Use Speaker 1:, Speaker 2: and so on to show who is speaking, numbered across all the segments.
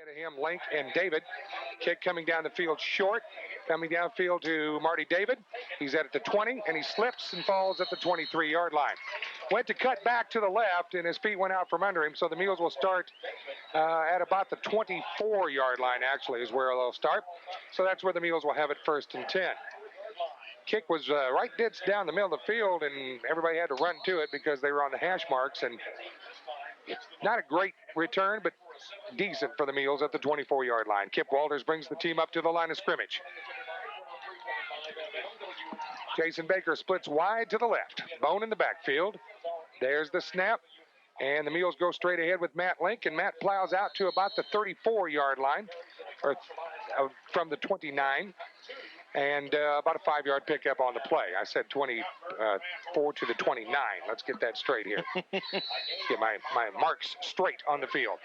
Speaker 1: Ahead of him, Link and David. Kick coming down the field short. Coming downfield to Marty David. He's at the 20, and he slips and falls at the 23-yard line. Went to cut back to the left, and his feet went out from under him, so the Mules will start at about the 24-yard line, actually, is where they'll start. So that's where the Mules will have it 1st and 10. Kick was right dead down the middle of the field, and everybody had to run to it because they were on the hash marks. And not a great return, but decent for the Mules at the 24-yard line. Kip Walters brings the team up to the line of scrimmage. Jason Baker splits wide to the left. Bone in the backfield. There's the snap. And the Mules go straight ahead with Matt Link, and Matt plows out to about the 34-yard line, or from the 29. And about a 5-yard pickup on the play. I said 24 to the 29. Let's get that straight here. Get my marks straight on the field.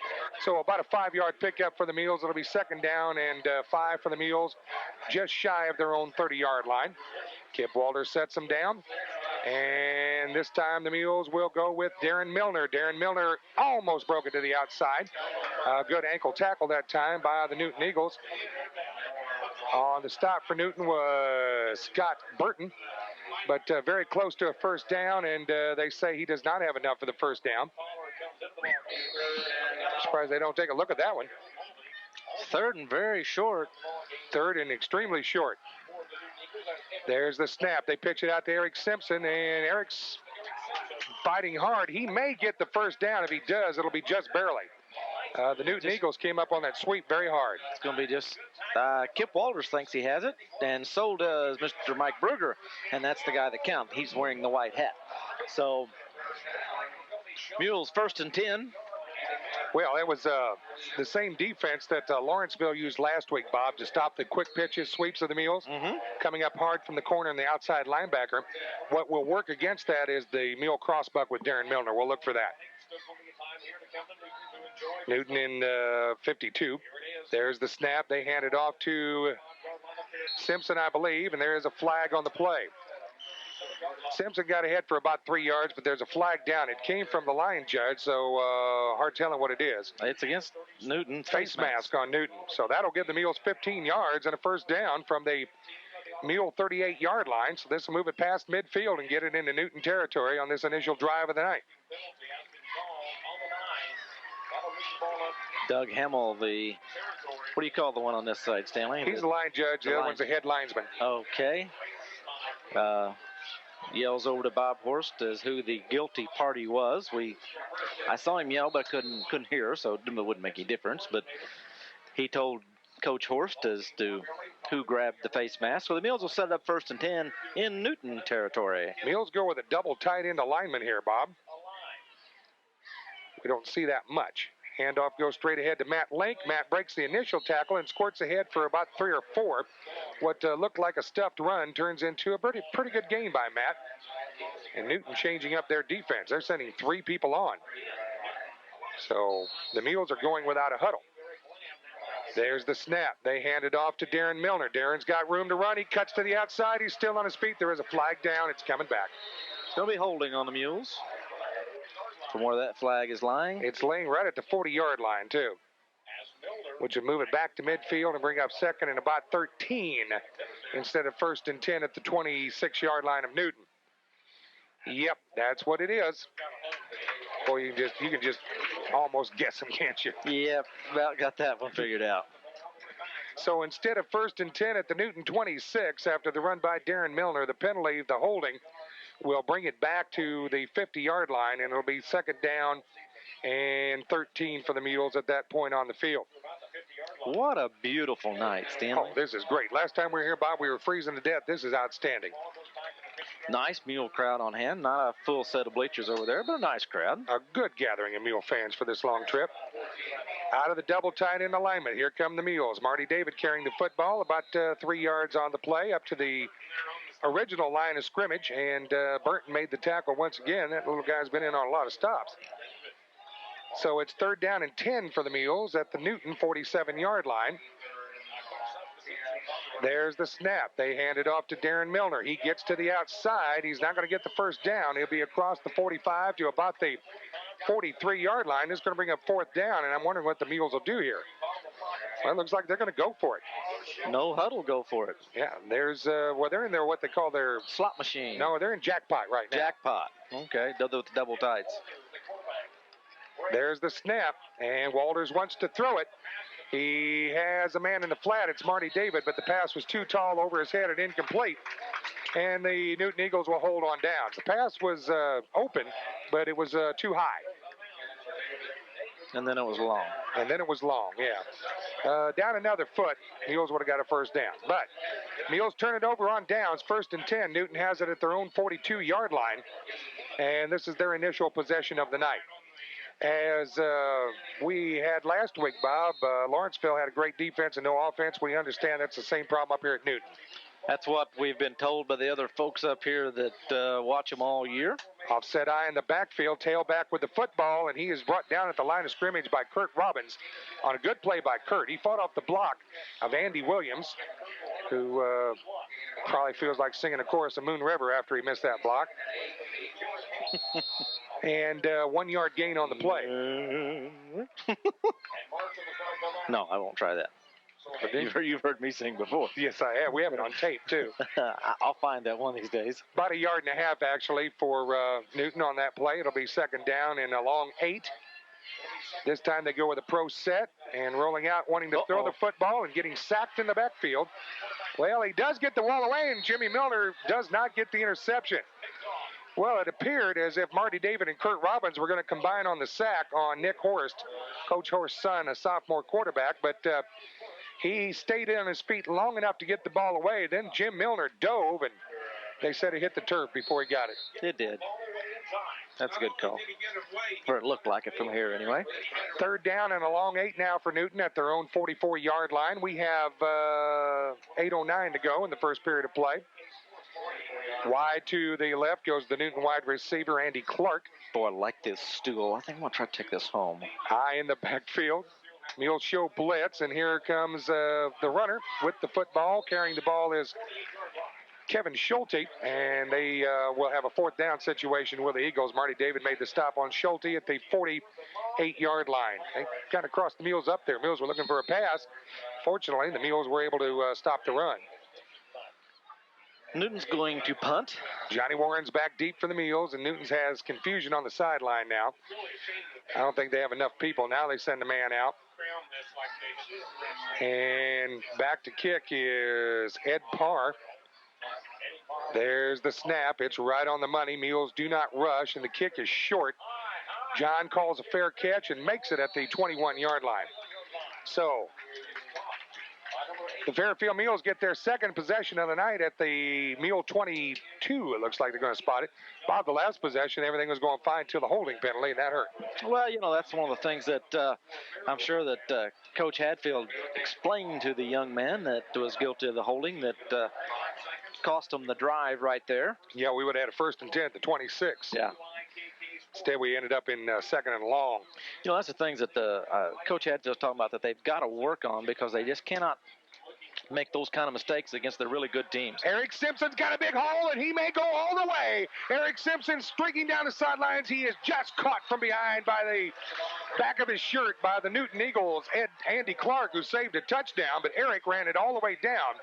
Speaker 1: So about a 5-yard pickup for the Mules. It'll be 2nd down and 5 for the Mules, just shy of their own 30-yard line. Kip Walters sets them down. And this time the Mules will go with Daren Milner. Daren Milner almost broke it to the outside. Good ankle tackle that time by the Newton Eagles. On the stop for Newton was Scott Burton, but very close to a 1st down, and they say he does not have enough for the 1st down. Surprised they don't take a look at that one.
Speaker 2: 3rd and very short.
Speaker 1: 3rd and extremely short. There's the snap. They pitch it out to Eric Simpson, and Eric's fighting hard. He may get the 1st down. If he does, it'll be just barely. The Newton Eagles came up on that sweep very hard.
Speaker 2: It's going to be just Kip Walters thinks he has it, and so does Mr. Mike Berger, and that's the guy that counts. He's wearing the white hat. So, Mules 1st and 10.
Speaker 1: Well, it was the same defense that Lawrenceville used last week, Bob, to stop the quick pitches, sweeps of the Mules, coming up hard from the corner and the outside linebacker. What will work against that is the Mule crossbuck with Daren Milner. We'll look for that. Newton in 52. There's the snap. They hand it off to Simpson, I believe, and there is a flag on the play. Simpson got ahead for about 3 yards, but there's a flag down. It came from the line judge, so hard telling what it is.
Speaker 2: It's against Newton.
Speaker 1: Face mask on Newton. So that'll give the Mules 15 yards and a 1st down from the Mule 38-yard line. So this will move it past midfield and get it into Newton territory on this initial drive of the night.
Speaker 2: Doug Hamill, what do you call the one on this side, Stanley?
Speaker 1: He's the line judge. The other one's the head linesman.
Speaker 2: Okay. Yells over to Bob Horst as who the guilty party was. I saw him yell, but I couldn't hear, so it wouldn't make any difference. But he told Coach Horst as to who grabbed the face mask. So the Mules will set it up 1st and 10 in Newton territory.
Speaker 1: Mules go with a double tight end alignment here, Bob. We don't see that much. Handoff goes straight ahead to Matt Link. Matt breaks the initial tackle and squirts ahead for about 3 or 4. What looked like a stuffed run turns into a pretty good gain by Matt. And Newton changing up their defense. They're sending 3 people on. So the Mules are going without a huddle. There's the snap. They hand it off to Daren Milner. Daren's got room to run. He cuts to the outside. He's still on his feet. There is a flag down. It's coming back.
Speaker 2: It's going to be holding on the Mules. From where that flag is lying.
Speaker 1: It's laying right at the 40-yard line, too, which would move it back to midfield and bring up 2nd and about 13 instead of 1st and 10 at the 26-yard line of Newton. Yep, that's what it is. Boy, you can just almost guess them, can't you?
Speaker 2: Yep, about got that one figured out.
Speaker 1: So instead of 1st and 10 at the Newton 26 after the run by Daren Milner, the penalty, the holding, will bring it back to the 50-yard line, and it'll be 2nd down and 13 for the Mules at that point on the field.
Speaker 2: What a beautiful night, Stanley.
Speaker 1: Oh, this is great. Last time we were here, Bob, we were freezing to death. This is outstanding.
Speaker 2: Nice Mule crowd on hand. Not a full set of bleachers over there, but a nice crowd.
Speaker 1: A good gathering of Mule fans for this long trip. Out of the double tight end alignment, here come the Mules. Marty David carrying the football, about 3 yards on the play, up to the original line of scrimmage, and Burton made the tackle once again. That little guy's been in on a lot of stops. So it's 3rd down and 10 for the Mules at the Newton 47-yard line. There's the snap. They hand it off to Daren Milner. He gets to the outside. He's not going to get the 1st down. He'll be across the 45 to about the 43-yard line. This is going to bring up 4th down, and I'm wondering what the Mules will do here. Well, it looks like they're going to go for it.
Speaker 2: No huddle, go for it.
Speaker 1: Yeah, there's, well, they're in there what they call their...
Speaker 2: Slot machine.
Speaker 1: No, they're in jackpot right now.
Speaker 2: Jackpot. Okay, double tights.
Speaker 1: There's the snap, and Walters wants to throw it. He has a man in the flat. It's Marty David, but the pass was too tall over his head and incomplete. And the Newton Eagles will hold on down. The pass was open, but it was too high.
Speaker 2: And then it was long.
Speaker 1: Yeah. Down another foot, Mules would have got a first down. But Mules turn it over on downs, 1st and 10. Newton has it at their own 42-yard line. And this is their initial possession of the night. As we had last week, Bob, Lawrenceville had a great defense and no offense. We understand that's the same problem up here at Newton.
Speaker 2: That's what we've been told by the other folks up here that watch them all year.
Speaker 1: Offset eye in the backfield, tailback with the football, and he is brought down at the line of scrimmage by Kurt Robbins on a good play by Kurt. He fought off the block of Andy Williams, who probably feels like singing a chorus of Moon River after he missed that block. And 1 yard gain on the play.
Speaker 2: No, I won't try that. You've heard me sing before.
Speaker 1: Yes, I have. We have it on tape, too.
Speaker 2: I'll find that one of these days.
Speaker 1: About 1.5 yards, actually, for Newton on that play. It'll be 2nd down and a long 8. This time they go with a pro set and rolling out, wanting to throw the football and getting sacked in the backfield. Well, he does get the ball away, and Jimmy Milner does not get the interception. Well, it appeared as if Marty David and Kurt Robbins were going to combine on the sack on Nick Horst, Coach Horst's son, a sophomore quarterback, but he stayed on his feet long enough to get the ball away. Then Jim Milner dove, and they said it hit the turf before he got it.
Speaker 2: It did. That's a good call. Or it looked like it from here anyway.
Speaker 1: 3rd down and a long 8 now for Newton at their own 44-yard line. We have 8:09 to go in the first period of play. Wide to the left goes the Newton wide receiver, Andy Clark.
Speaker 2: Boy, I like this stool. I think I'm going to try to take this home.
Speaker 1: High in the backfield. Mules show blitz, and here comes the runner with the football. Carrying the ball is Kevin Schulte, and they will have a 4th down situation with the Eagles. Marty David made the stop on Schulte at the 48-yard line. They kind of crossed the Mules up there. Mules were looking for a pass. Fortunately, the Mules were able to stop the run.
Speaker 2: Newton's going to punt.
Speaker 1: Johnny Warren's back deep for the Mules, and Newton's has confusion on the sideline now. I don't think they have enough people. Now they send a man out. And back to kick is Ed Parr. There's the snap. It's right on the money. Mules do not rush, and the kick is short. John calls a fair catch and makes it at the 21-yard line. So the Fairfield Mules get their 2nd possession of the night at the Mule 22. It looks like they're going to spot it. Bob, the last possession, everything was going fine till the holding penalty, and that hurt.
Speaker 2: Well, that's one of the things that I'm sure that Coach Hadfield explained to the young man that was guilty of the holding that cost him the drive right there.
Speaker 1: Yeah, we would have had a 1st and 10 at the 26.
Speaker 2: Yeah.
Speaker 1: Instead, we ended up in 2nd and long.
Speaker 2: That's the things that the Coach Hadfield's talking about that they've got to work on because they just cannot make those kind of mistakes against the really good teams.
Speaker 1: Eric Simpson's got a big hole, and he may go all the way. Eric Simpson streaking down the sidelines. He is just caught from behind by the back of his shirt by the Newton Eagles, Andy Clark, who saved a touchdown, but Eric ran it all the way down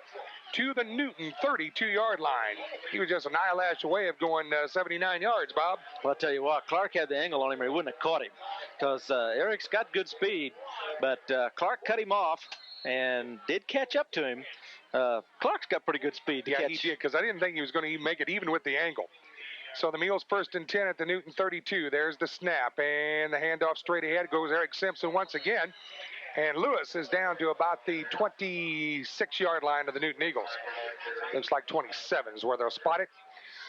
Speaker 1: to the Newton 32-yard line. He was just an eyelash away of going 79 yards, Bob.
Speaker 2: Well, I'll tell you what, Clark had the angle on him, or he wouldn't have caught him because Eric's got good speed, but Clark cut him off and did catch up to him. Clark's got pretty good speed to catch.
Speaker 1: Yeah, he did, because I didn't think he was going to make it even with the angle. So the Mules 1st and 10 at the Newton 32. There's the snap, and the handoff straight ahead goes Eric Simpson once again. And Lewis is down to about the 26-yard line of the Newton Eagles. Looks like 27 is where they'll spot it.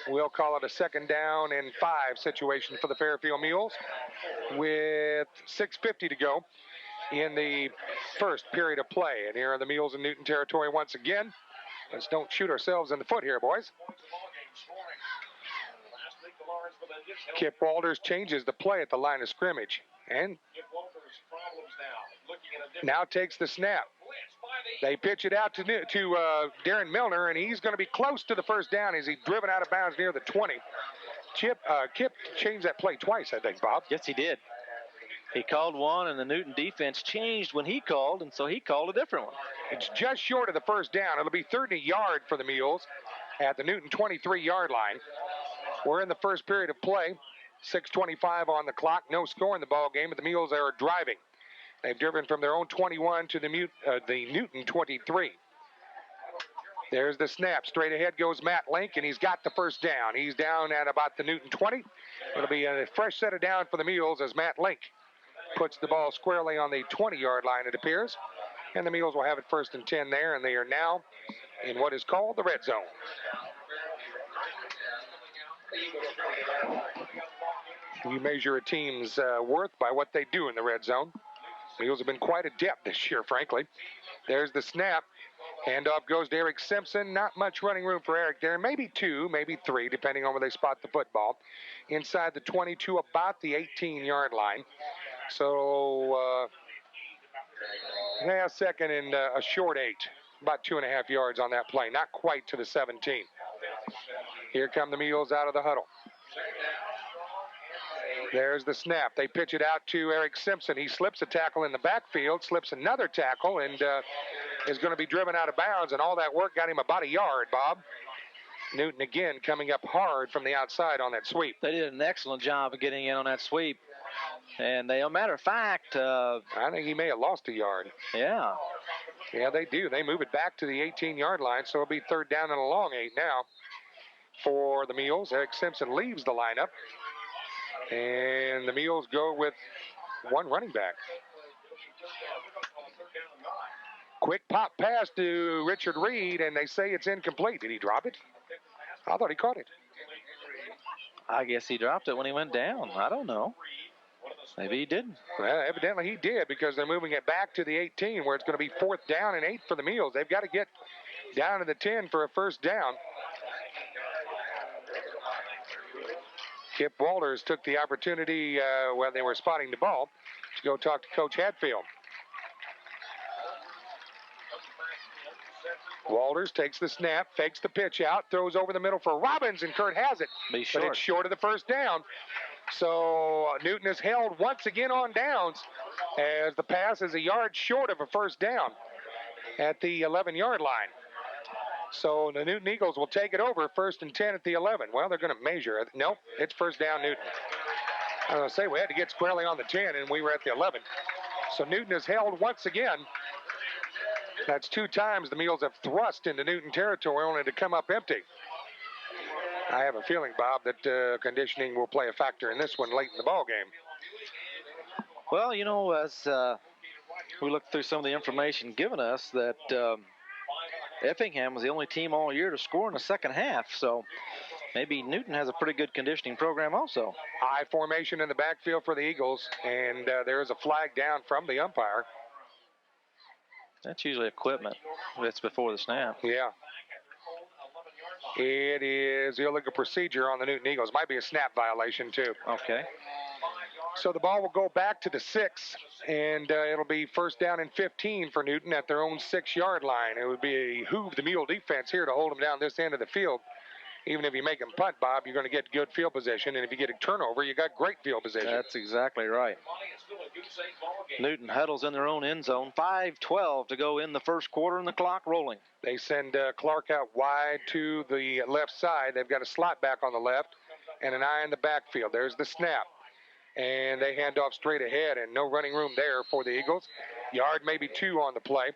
Speaker 1: We'll call it a 2nd down and 5 situation for the Fairfield Mules with 6:50 to go in the first period of play. And here are the Mules in Newton territory once again. Let's don't shoot ourselves in the foot here, boys. Kip Walters changes the play at the line of scrimmage. And now takes the snap. They pitch it out to Daren Milner, and he's going to be close to the 1st down as he's driven out of bounds near the 20. Kip changed that play twice, I think, Bob.
Speaker 2: Yes, he did. He called one, and the Newton defense changed when he called, and so he called a different one.
Speaker 1: It's just short of the first down. It'll be 30 yard for the Mules at the Newton 23-yard line. We're in the first period of play. 6:25 on the clock. No score in the ball game, but the Mules are driving. They've driven from their own 21 to the Newton 23. There's the snap. Straight ahead goes Matt Link, and he's got the first down. He's down at about the Newton 20. It'll be a fresh set of down for the Mules as Matt Link puts the ball squarely on the 20-yard line, it appears. And the Mules will have it 1st and 10 there, and they are now in what is called the red zone. You measure a team's worth by what they do in the red zone. The Mules have been quite adept this year, frankly. There's the snap. Handoff goes to Eric Simpson. Not much running room for Eric there. Maybe 2, maybe 3, depending on where they spot the football. Inside the 22, about the 18-yard line. So, second and a short 8. About 2.5 yards on that play. Not quite to the 17. Here come the Mules out of the huddle. There's the snap. They pitch it out to Eric Simpson. He slips a tackle in the backfield, slips another tackle, and is going to be driven out of bounds. And all that work got him about a yard, Bob. Newton again coming up hard from the outside on that sweep.
Speaker 2: They did an excellent job of getting in on that sweep. And they, as a matter of fact,
Speaker 1: I think he may have lost a yard.
Speaker 2: Yeah.
Speaker 1: Yeah, they do. They move it back to the 18-yard line, so it'll be 3rd down and a long 8 now for the Mules. Eric Simpson leaves the lineup. And the Mules go with one running back. Quick pop pass to Richard Reid, and they say it's incomplete. Did he drop it? I thought he caught it.
Speaker 2: I guess he dropped it when he went down. I don't know. Maybe he didn't.
Speaker 1: Well, evidently he did, because they're moving it back to the 18, where it's going to be 4th down and 8 for the Mules. They've got to get down to the 10 for a 1st down. Kip Walters took the opportunity when they were spotting the ball to go talk to Coach Hadfield. Walters takes the snap, fakes the pitch out, throws over the middle for Robbins, and Kurt has it. But it's short of the 1st down. So Newton is held once again on downs as the pass is a yard short of a 1st down at the 11-yard line. So the Newton Eagles will take it over, 1st and 10 at the 11. Well, they're going to measure it. Nope, it's 1st down Newton. I was going to say we had to get squarely on the 10, and we were at the 11. So Newton is held once again. That's 2 times the Mules have thrust into Newton territory only to come up empty. I have a feeling, Bob, that conditioning will play a factor in this one late in the ball game.
Speaker 2: Well, you know, as we look through some of the information given us, that Effingham was the only team all year to score in the second half, so maybe Newton has a pretty good conditioning program also.
Speaker 1: High formation in the backfield for the Eagles, and there is a flag down from the umpire.
Speaker 2: That's usually equipment. That's before the snap.
Speaker 1: Yeah. It is illegal procedure on the Newton Eagles. Might be a snap violation, too.
Speaker 2: Okay.
Speaker 1: So the ball will go back to the 6, and it'll be 1st down and 15 for Newton at their own 6-yard line. It would be behoove the Mule defense here to hold them down this end of the field. Even if you make them punt, Bob, you're going to get good field position, and if you get a turnover, you got great field position.
Speaker 2: That's exactly right. Newton huddles in their own end zone. 5:12 to go in the 1st quarter, and the clock rolling.
Speaker 1: They send Clark out wide to the left side. They've got a slot back on the left and an eye in the backfield. There's the snap. And they hand off straight ahead, and no running room there for the Eagles. Yard, maybe 2 on the play.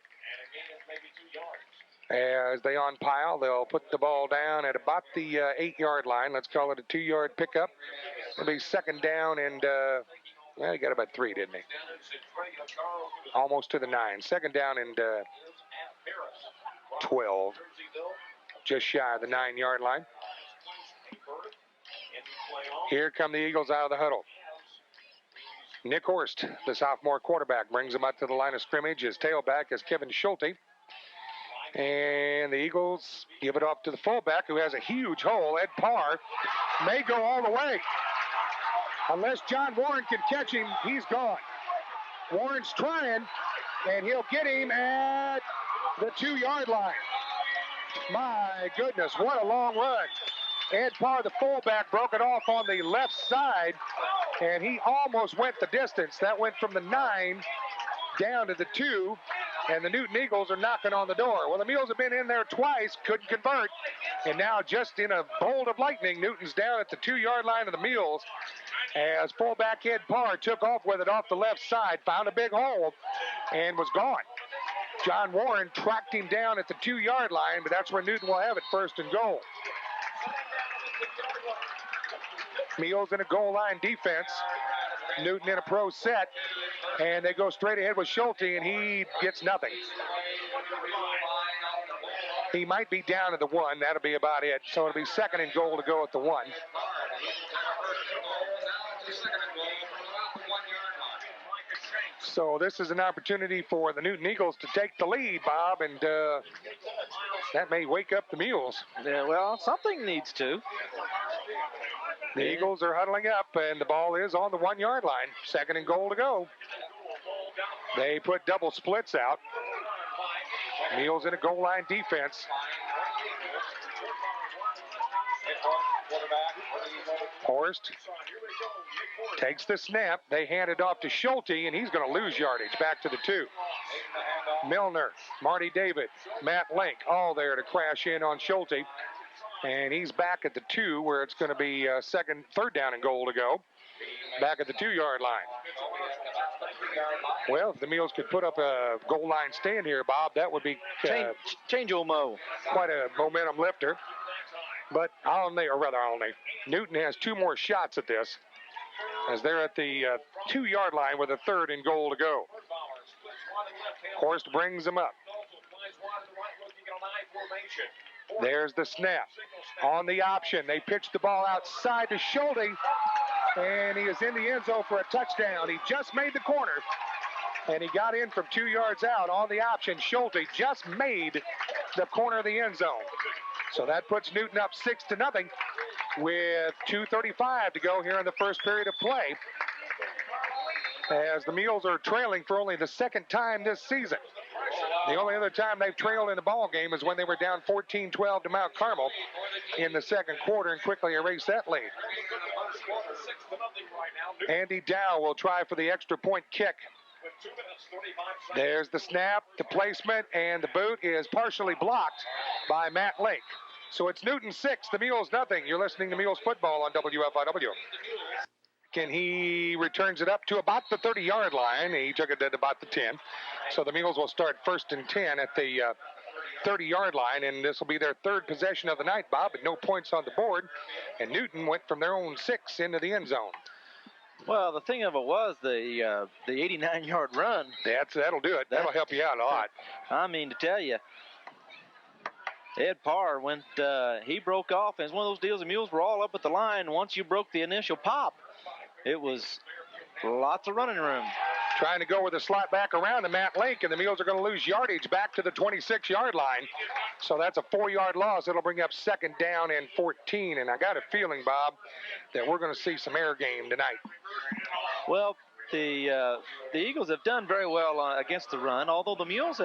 Speaker 1: As they on-pile, they'll put the ball down at about the 8-yard line. Let's call it a 2-yard pickup. It'll be 2nd down, and well, he got about 3, didn't he? Almost to the 9. 2nd down and 12. Just shy of the 9-yard line. Here come the Eagles out of the huddle. Nick Horst, the sophomore quarterback, brings him up to the line of scrimmage. His tailback is Kevin Schulte. And the Eagles give it off to the fullback, who has a huge hole. Ed Parr may go all the way. Unless John Warren can catch him, he's gone. Warren's trying, and he'll get him at the 2-yard line. My goodness, what a long run. Ed Parr, the fullback, broke it off on the left side and he almost went the distance. That went from the 9 down to the 2, and the Newton Eagles are knocking on the door. Well, the Mules have been in there twice, couldn't convert, and now just in a bolt of lightning, Newton's down at the 2-yard line of the Mules as fullback Ed Parr took off with it off the left side, found a big hole, and was gone. John Warren tracked him down at the 2-yard line, but that's where Newton will have it, 1st and goal. Mules in a goal line defense. Newton in a pro set, and they go straight ahead with Schulte, and he gets nothing. He might be down at the 1. That'll be about it. So it'll be 2nd and goal to go at the 1. So this is an opportunity for the Newton Eagles to take the lead, Bob, and that may wake up the Mules.
Speaker 2: Yeah, well, something needs to.
Speaker 1: The Eagles are huddling up, and the ball is on the 1-yard line. 2nd and goal to go. They put double splits out. Mules in a goal line defense. Horst takes the snap. They hand it off to Schulte, and he's going to lose yardage back to the 2. Milner, Marty David, Matt Link, all there to crash in on Schulte. And he's back at the 2, where it's going to be 3rd down and goal to go. Back at the 2-yard line. Well, if the Mules could put up a goal line stand here, Bob, that would be
Speaker 2: change old Mo.
Speaker 1: Quite a momentum lifter. But Newton has 2 more shots at this, as they're at the 2-yard line with a 3rd and goal to go. Horst brings them up. There's the snap. On the option, they pitch the ball outside to Schulte, and he is in the end zone for a touchdown. He just made the corner, and he got in from 2 yards out on the option. Schulte just made the corner of the end zone. So that puts Newton up 6-0 with 2:35 to go here in the first period of play, as the Mules are trailing for only the 2nd time this season. The only other time they've trailed in the ball game is when they were down 14-12 to Mount Carmel in the 2nd quarter and quickly erased that lead. Andy Dow will try for the extra point kick. There's the snap, the placement, and the boot is partially blocked by Matt Link. So it's Newton 6, the Mules nothing. You're listening to Mules football on WFIW. He returns it up to about the 30-yard line. He took it at about the 10. So the Mules will start 1st and 10 at the 30-yard line, and this will be their 3rd possession of the night, Bob, but no points on the board. And Newton went from their own 6 into the end zone.
Speaker 2: Well, the thing of it was the 89-yard run.
Speaker 1: That'll do it. That'll help you out a lot.
Speaker 2: I mean, to tell you, Ed Parr he broke off, and it's one of those deals. The Mules were all up at the line. Once you broke the initial pop, it was lots of running room.
Speaker 1: Trying to go with a slot back around to Matt Link, and the Mules are going to lose yardage back to the 26-yard line. So that's a 4-yard loss. It'll bring up 2nd down and 14. And I got a feeling, Bob, that we're going to see some air game tonight.
Speaker 2: Well, the Eagles have done very well against the run, although the Mules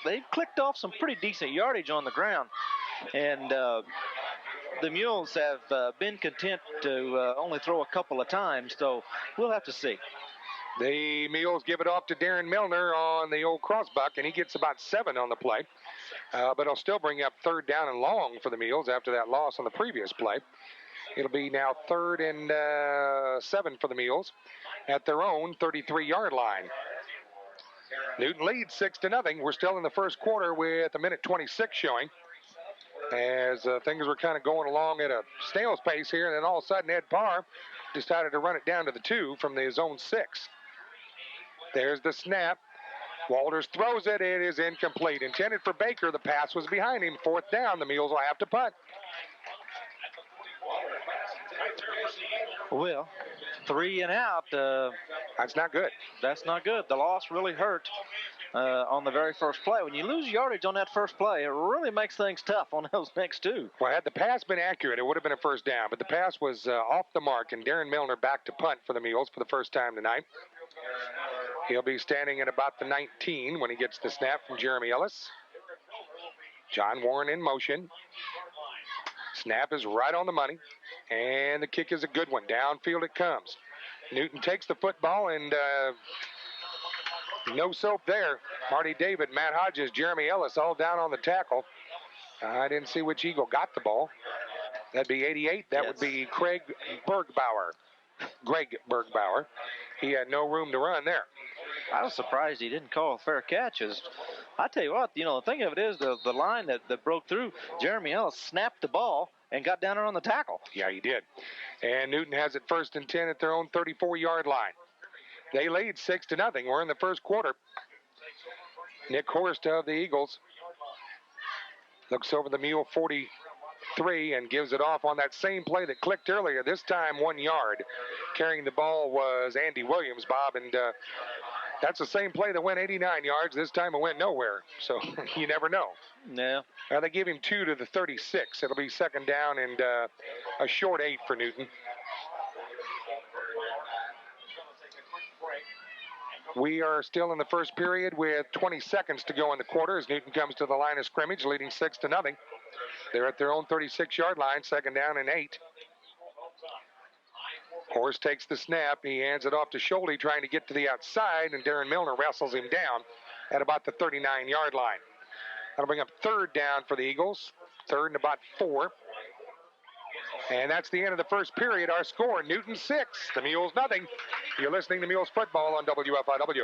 Speaker 2: they've clicked off some pretty decent yardage on the ground. And the Mules have been content to only throw a couple of times, so we'll have to see.
Speaker 1: The Mules give it off to Daren Milner on the old crossbuck, and he gets about 7 on the play. But it'll still bring up 3rd down and long for the Mules after that loss on the previous play. It'll be now 3rd and 7 for the Mules at their own 33-yard line. Newton leads 6-0. We're still in the first quarter with 1:26 showing, as things were kind of going along at a snail's pace here, and then all of a sudden Ed Parr decided to run it down to the 2 from the zone 6. There's the snap. Walters throws it. It is incomplete. Intended for Baker. The pass was behind him. 4th down. The Mules will have to punt.
Speaker 2: Well, 3 and out.
Speaker 1: That's not good.
Speaker 2: That's not good. The loss really hurt on the very first play. When you lose yardage on that first play, it really makes things tough on those next 2.
Speaker 1: Well, had the pass been accurate, it would have been a 1st down. But the pass was off the mark, and Daren Milner back to punt for the Mules for the first time tonight. He'll be standing at about the 19 when he gets the snap from Jeremy Ellis. John Warren in motion. Snap is right on the money, and the kick is a good one. Downfield it comes. Newton takes the football, and no soap there. Marty David, Matt Hodges, Jeremy Ellis all down on the tackle. I didn't see which Eagle got the ball. That'd be 88. That would be Greg Bergbauer. He had no room to run there.
Speaker 2: I was surprised he didn't call a fair catch. I tell you what, the thing of it is the line that broke through, Jeremy Ellis snapped the ball and got down there on the tackle.
Speaker 1: Yeah, he did. And Newton has it 1st and 10 at their own 34-yard line. They lead 6-0. We're in the first quarter. Nick Horst of the Eagles looks over the Mule 43 and gives it off on that same play that clicked earlier. This time 1 yard. Carrying the ball was Andy Williams, Bob, and that's the same play that went 89 yards. This time it went nowhere, so you never know.
Speaker 2: Yeah.
Speaker 1: They give him 2 to the 36. It'll be 2nd down and a short 8 for Newton. We are still in the first period with 20 seconds to go in the quarter as Newton comes to the line of scrimmage, leading 6-0. They're at their own 36-yard line, 2nd down and 8. Horst takes the snap. He hands it off to Schulte, trying to get to the outside, and Daren Milner wrestles him down at about the 39-yard line. That'll bring up 3rd down for the Eagles, 3rd and about 4. And that's the end of the first period. Our score, Newton 6, the Mules nothing. You're listening to Mules Football on WFIW.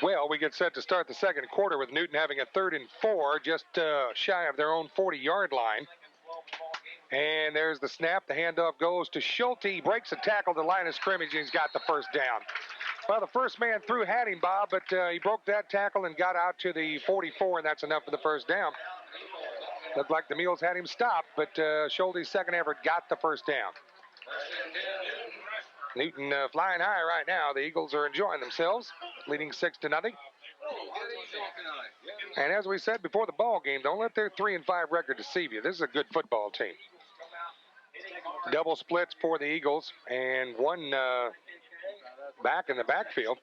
Speaker 1: Well, we get set to start the second quarter with Newton having a 3rd and 4, just shy of their own 40-yard line. And there's the snap. The handoff goes to Schulte. He breaks a tackle at the line of scrimmage, and he's got the 1st down. Well, the first man through had him, Bob, but he broke that tackle and got out to the 44, and that's enough for the 1st down. Looked like the Mules had him stopped, but Schulte's second effort got the 1st down. Newton flying high right now. The Eagles are enjoying themselves, leading 6-0. And as we said before the ball game, don't let their 3-5 record deceive you. This is a good football team. Double splits for the Eagles, and one back in the backfield.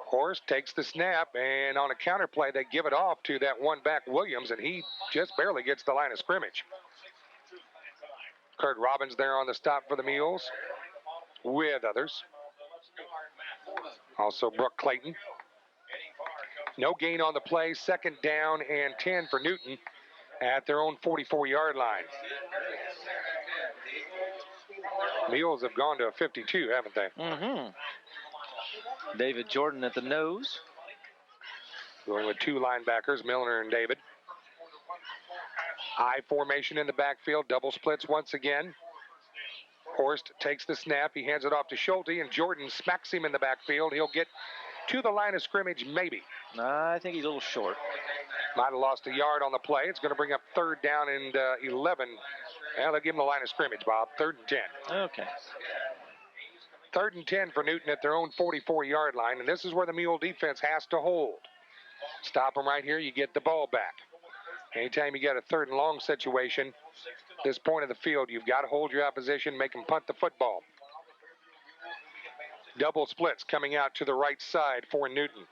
Speaker 1: Horst takes the snap, and on a counter play, they give it off to that one back Williams, and he just barely gets the line of scrimmage. Kurt Robbins there on the stop for the Mules with others. Also Brooke Clayton. No gain on the play, 2nd down and 10 for Newton at their own 44-yard line. Mules have gone to a 52, haven't they?
Speaker 2: Mm-hmm. David Jordan at the nose.
Speaker 1: Going with 2 linebackers, Milner and David. I formation in the backfield, double splits once again. Horst takes the snap. He hands it off to Schulte, and Jordan smacks him in the backfield. He'll get to the line of scrimmage, maybe.
Speaker 2: I think he's a little short.
Speaker 1: Might have lost a yard on the play. It's going to bring up 3rd down and 11. Well, they'll give him the line of scrimmage, Bob. 3rd and 10.
Speaker 2: Okay.
Speaker 1: 3rd and 10 for Newton at their own 44-yard line, and this is where the Mule defense has to hold. Stop them right here, you get the ball back. Anytime you get a 3rd and long situation, this point of the field, you've got to hold your opposition, make them punt the football. Double splits coming out to the right side for Newton.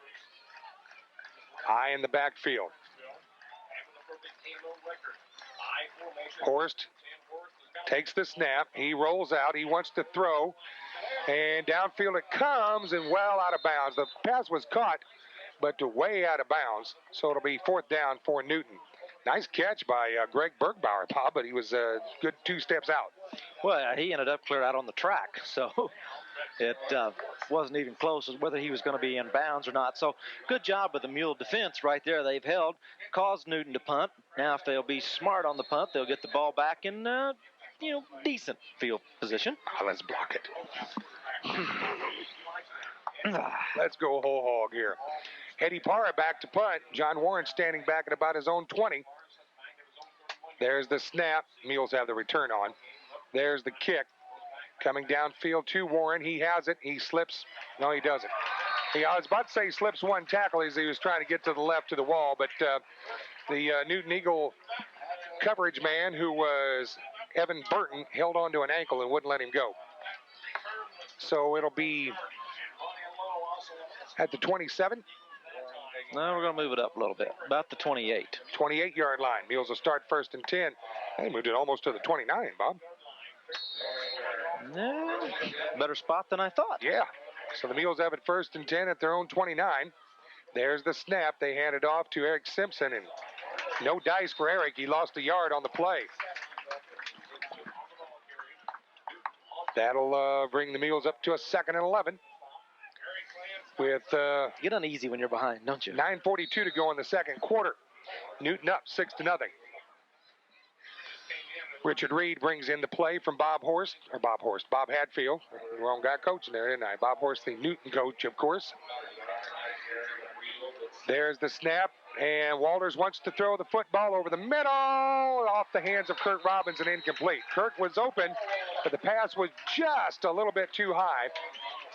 Speaker 1: I in the backfield. Horst takes the snap. He rolls out. He wants to throw. And downfield it comes, and well out of bounds. The pass was caught, but way out of bounds. So it'll be 4th down for Newton. Nice catch by Greg Bergbauer, Bob, but he was good 2 steps out.
Speaker 2: Well, he ended up clear out on the track, so it wasn't even close as whether he was going to be in bounds or not. So good job with the Mule defense right there. They've held, caused Newton to punt. Now, if they'll be smart on the punt, they'll get the ball back in, decent field position.
Speaker 1: Let's block it. Let's go whole hog here. Eddie Parra back to punt. John Warren standing back at about his own 20. There's the snap. Mules have the return on. There's the kick. Coming downfield to Warren. He has it. He slips. No, he doesn't. I was about to say he slips one tackle as he was trying to get to the left to the wall, but the Newton Eagle coverage man, who was Evan Burton, held on to an ankle and wouldn't let him go. So it'll be at the 27.
Speaker 2: No, we're going to move it up a little bit, about the 28.
Speaker 1: 28-yard line. Mules will start 1st and 10. They moved it almost to the 29, Bob.
Speaker 2: No, better spot than I thought.
Speaker 1: Yeah. So the Mules have it 1st and 10 at their own 29. There's the snap. They hand it off to Eric Simpson, and no dice for Eric. He lost a yard on the play. That'll bring the Mules up to a 2nd and 11. With
Speaker 2: get uneasy when you're behind, don't you?
Speaker 1: 9:42 to go in the 2nd quarter. Newton up 6-0. Richard Reid brings in the play from Bob Hadfield. Wrong guy coaching there, didn't I? Bob Horst, the Newton coach, of course. There's the snap, and Walters wants to throw the football over the middle, off the hands of Kirk Robbins and incomplete. Kirk was open, but the pass was just a little bit too high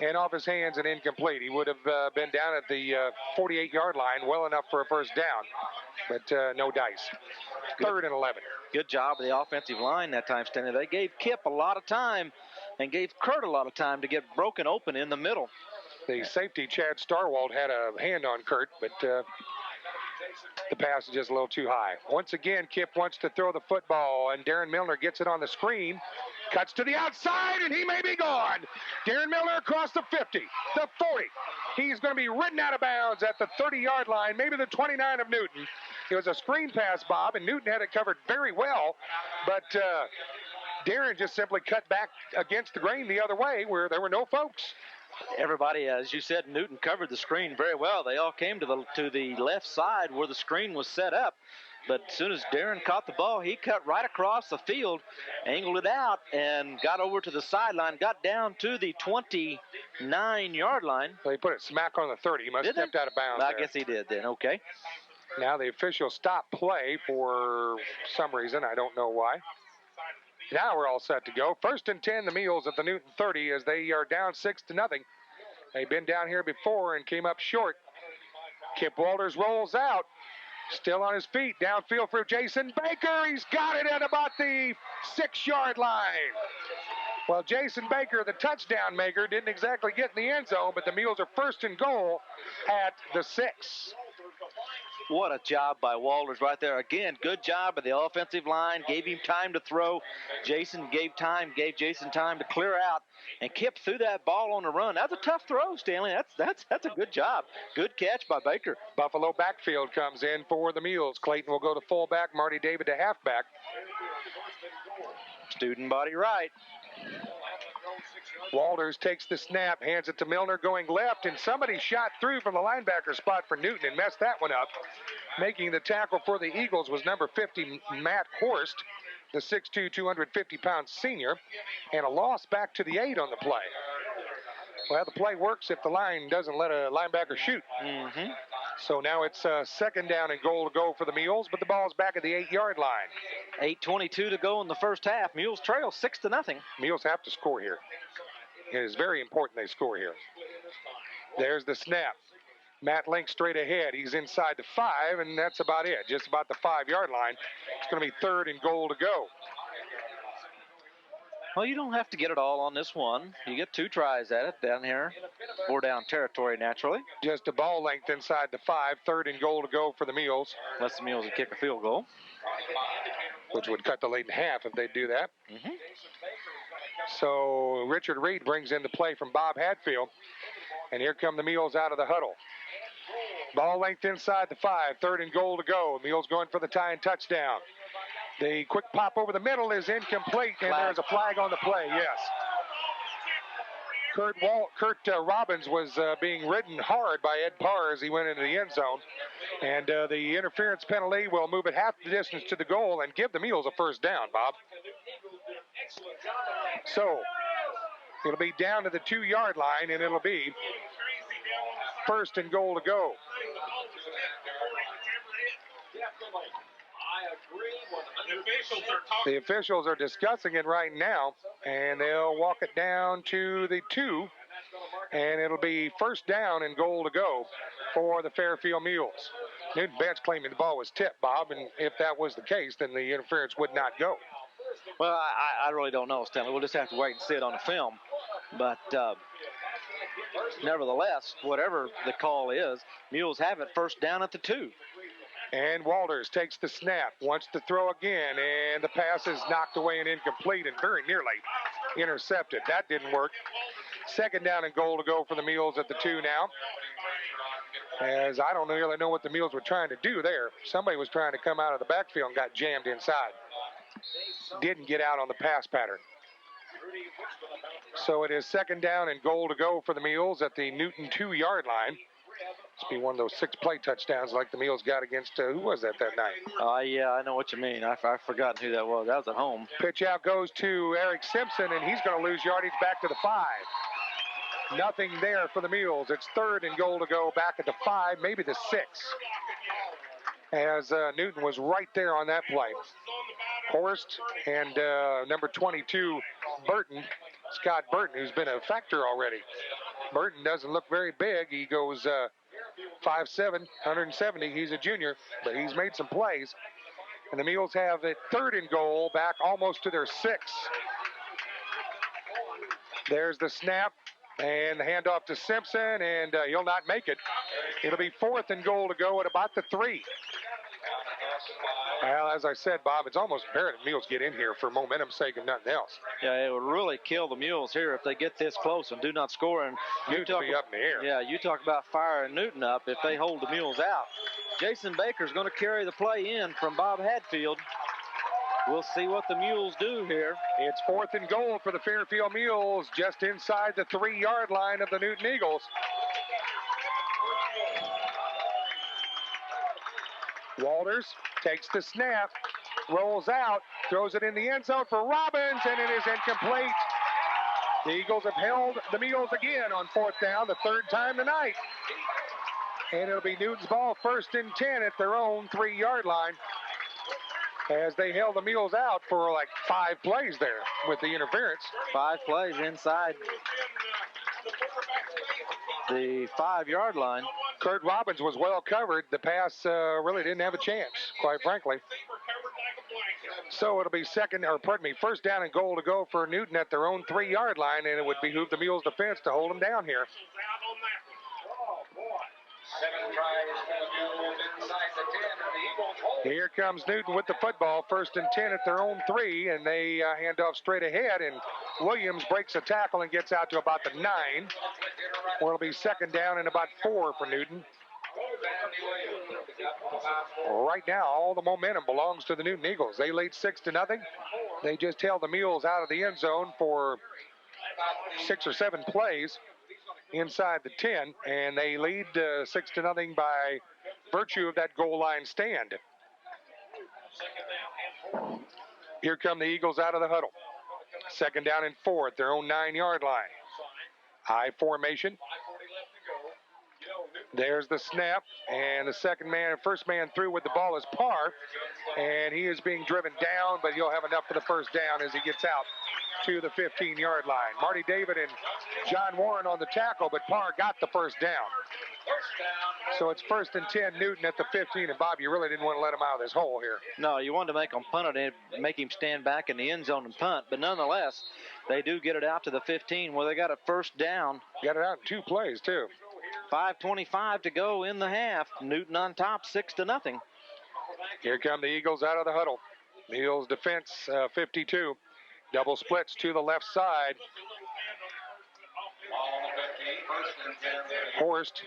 Speaker 1: and off his hands and incomplete. He would have been down at the 48-yard line, well enough for a 1st down, but no dice. 3rd and 11.
Speaker 2: Good job of the offensive line that time, Stanley. They gave Kip a lot of time and gave Kurt a lot of time to get broken open in the middle.
Speaker 1: The safety, Chad Starwald, had a hand on Kurt, but the pass is just a little too high. Once again, Kip wants to throw the football, and Daren Milner gets it on the screen. Cuts to the outside, and he may be gone. Daren Milner across the 50, the 40. He's going to be ridden out of bounds at the 30-yard line, maybe the 29 of Newton. It was a screen pass, Bob, and Newton had it covered very well, but Daren just simply cut back against the grain the other way where there were no folks.
Speaker 2: Everybody, as you said, Newton covered the screen very well. They all came to the left side where the screen was set up. But as soon as Daren caught the ball, he cut right across the field, angled it out, and got over to the sideline, got down to the 29-yard line.
Speaker 1: Well, he put it smack on the 30. He must have stepped out of bounds.
Speaker 2: I guess he did then, okay.
Speaker 1: Now the official stopped play for some reason. I don't know why. Now we're all set to go. 1st and 10, the Mules at the Newton 30 as they are down 6-0. They've been down here before and came up short. Kip Walters rolls out. Still on his feet. Downfield for Jason Baker. He's got it at about the 6-yard line. Well, Jason Baker, the touchdown maker, didn't exactly get in the end zone, but the Mules are 1st and goal at the 6.
Speaker 2: What a job by Walters right there. Again, good job by the offensive line. Gave him time to throw. Jason gave Jason time to clear out. And Kip threw that ball on the run. That's a tough throw, Stanley. That's a good job. Good catch by Baker.
Speaker 1: Buffalo backfield comes in for the Mules. Clayton will go to fullback. Marty David to halfback.
Speaker 2: Student body right.
Speaker 1: Walters takes the snap, hands it to Milner going left, and somebody shot through from the linebacker spot for Newton and messed that one up. Making the tackle for the Eagles was number 50, Matt Horst, the 6'2", 250-pound senior, and a loss back to the 8 on the play. Well, the play works if the line doesn't let a linebacker shoot.
Speaker 2: Mm-hmm.
Speaker 1: So now it's 2nd down and goal to go for the Mules, but the ball's back at the 8-yard line.
Speaker 2: 8:22 to go in the first half. Mules trail 6-0.
Speaker 1: Mules have to score here. It is very important they score here. There's the snap. Matt Link straight ahead. He's inside the 5, and that's about it. Just about the 5-yard line. It's going to be 3rd and goal to go.
Speaker 2: Well, you don't have to get it all on this one. You get 2 tries at it down here, or down territory naturally.
Speaker 1: Just a ball length inside the 5. 3rd and goal to go for the Mules.
Speaker 2: Unless the Mules would kick a field goal.
Speaker 1: Which would cut the lead in half if they do that.
Speaker 2: Mm-hmm.
Speaker 1: So Richard Reid brings in the play from Bob Hadfield. And here come the Mules out of the huddle. Ball length inside the 5. 3rd and goal to go. Mules going for the tie and touchdown. The quick pop over the middle is incomplete, and there's a flag on the play, yes. Kurt Robbins was being ridden hard by Ed Parr as he went into the end zone. And the interference penalty will move it half the distance to the goal and give the Mules a 1st down, Bob. So it'll be down to the 2-yard line, and it'll be 1st and goal to go. The officials are discussing it right now, and they'll walk it down to the 2, and it'll be first down and goal to go for the Fairfield Mules. Newton bench claiming the ball was tipped, Bob, and if that was the case, then the interference would not go.
Speaker 2: Well, I really don't know, Stanley. We'll just have to wait and see it on the film. But nevertheless, whatever the call is, Mules have it first down at the 2.
Speaker 1: And Walters takes the snap, wants to throw again, and the pass is knocked away and incomplete and very nearly intercepted. That didn't work. Second down and goal to go for the Mules at the 2 now. As I don't really know what the Mules were trying to do there. Somebody was trying to come out of the backfield and got jammed inside. Didn't get out on the pass pattern. So it is second down and goal to go for the Mules at the Newton 2-yard line. Must be one of those 6-play touchdowns like the Mules got against, who was that night?
Speaker 2: Yeah, I know what you mean. I've forgotten who that was. That was at home.
Speaker 1: Pitch out goes to Eric Simpson, and he's going to lose yardage back to the 5. Nothing there for the Mules. It's third and goal to go back at the 5, maybe the 6. As Newton was right there on that play. Horst and number 22, Scott Burton, who's been a factor already. Burton doesn't look very big. He goes 5'7", 170. He's a junior, but he's made some plays. And the Mules have it third and goal back almost to their 6. There's the snap and the handoff to Simpson, and he'll not make it. It'll be fourth and goal to go at about the 3. Well, as I said, Bob, it's almost imperative Mules get in here for momentum's sake and nothing else.
Speaker 2: Yeah, it would really kill the Mules here if they get this close and do not score. And
Speaker 1: Newton will be up in the air.
Speaker 2: Yeah, you talk about firing Newton up if they hold the Mules out. Jason Baker's going to carry the play in from Bob Hadfield. We'll see what the Mules do here.
Speaker 1: It's fourth and goal for the Fairfield Mules just inside the 3-yard line of the Newton Eagles. Walters takes the snap, rolls out, throws it in the end zone for Robbins, and it is incomplete. The Eagles have held the Mules again on fourth down, the third time tonight. And it'll be Newton's ball, first and 10 at their own 3-yard line, as they held the Mules out for like 5 plays there with the interference.
Speaker 2: 5 plays inside the 5-yard line.
Speaker 1: Kurt Robbins was well covered. The pass really didn't have a chance, quite frankly. So it'll be first down and goal to go for Newton at their own 3-yard line, and it would behoove the Mules defense to hold them down here. Here comes Newton with the football, first and 10 at their own 3, and they hand off straight ahead, and Williams breaks a tackle and gets out to about the 9, where it'll be second down and about 4 for Newton. Right now, all the momentum belongs to the Newton Eagles. They lead 6-0. They just held the Mules out of the end zone for 6 or 7 plays inside the 10, and they lead 6-0 by virtue of that goal line stand. Here come the Eagles out of the huddle. Second down and 4 at their own 9-yard line. High formation. There's the snap, and the first man through with the ball is Parr, and he is being driven down, but he'll have enough for the first down as he gets out to the 15-yard line. Marty David and John Warren on the tackle, but Parr got the first down. So it's first and 10, Newton at the 15, and Bob, you really didn't want to let him out of this hole here.
Speaker 2: No, you wanted to make him punt it and make him stand back in the end zone and punt, but nonetheless, they do get it out to the 15 where they got a first down.
Speaker 1: Got it out in 2 plays, too.
Speaker 2: 5:25 to go in the half. Newton on top, 6-0.
Speaker 1: Here come the Eagles out of the huddle. The Eagles defense, 52. Double splits to the left side. Horst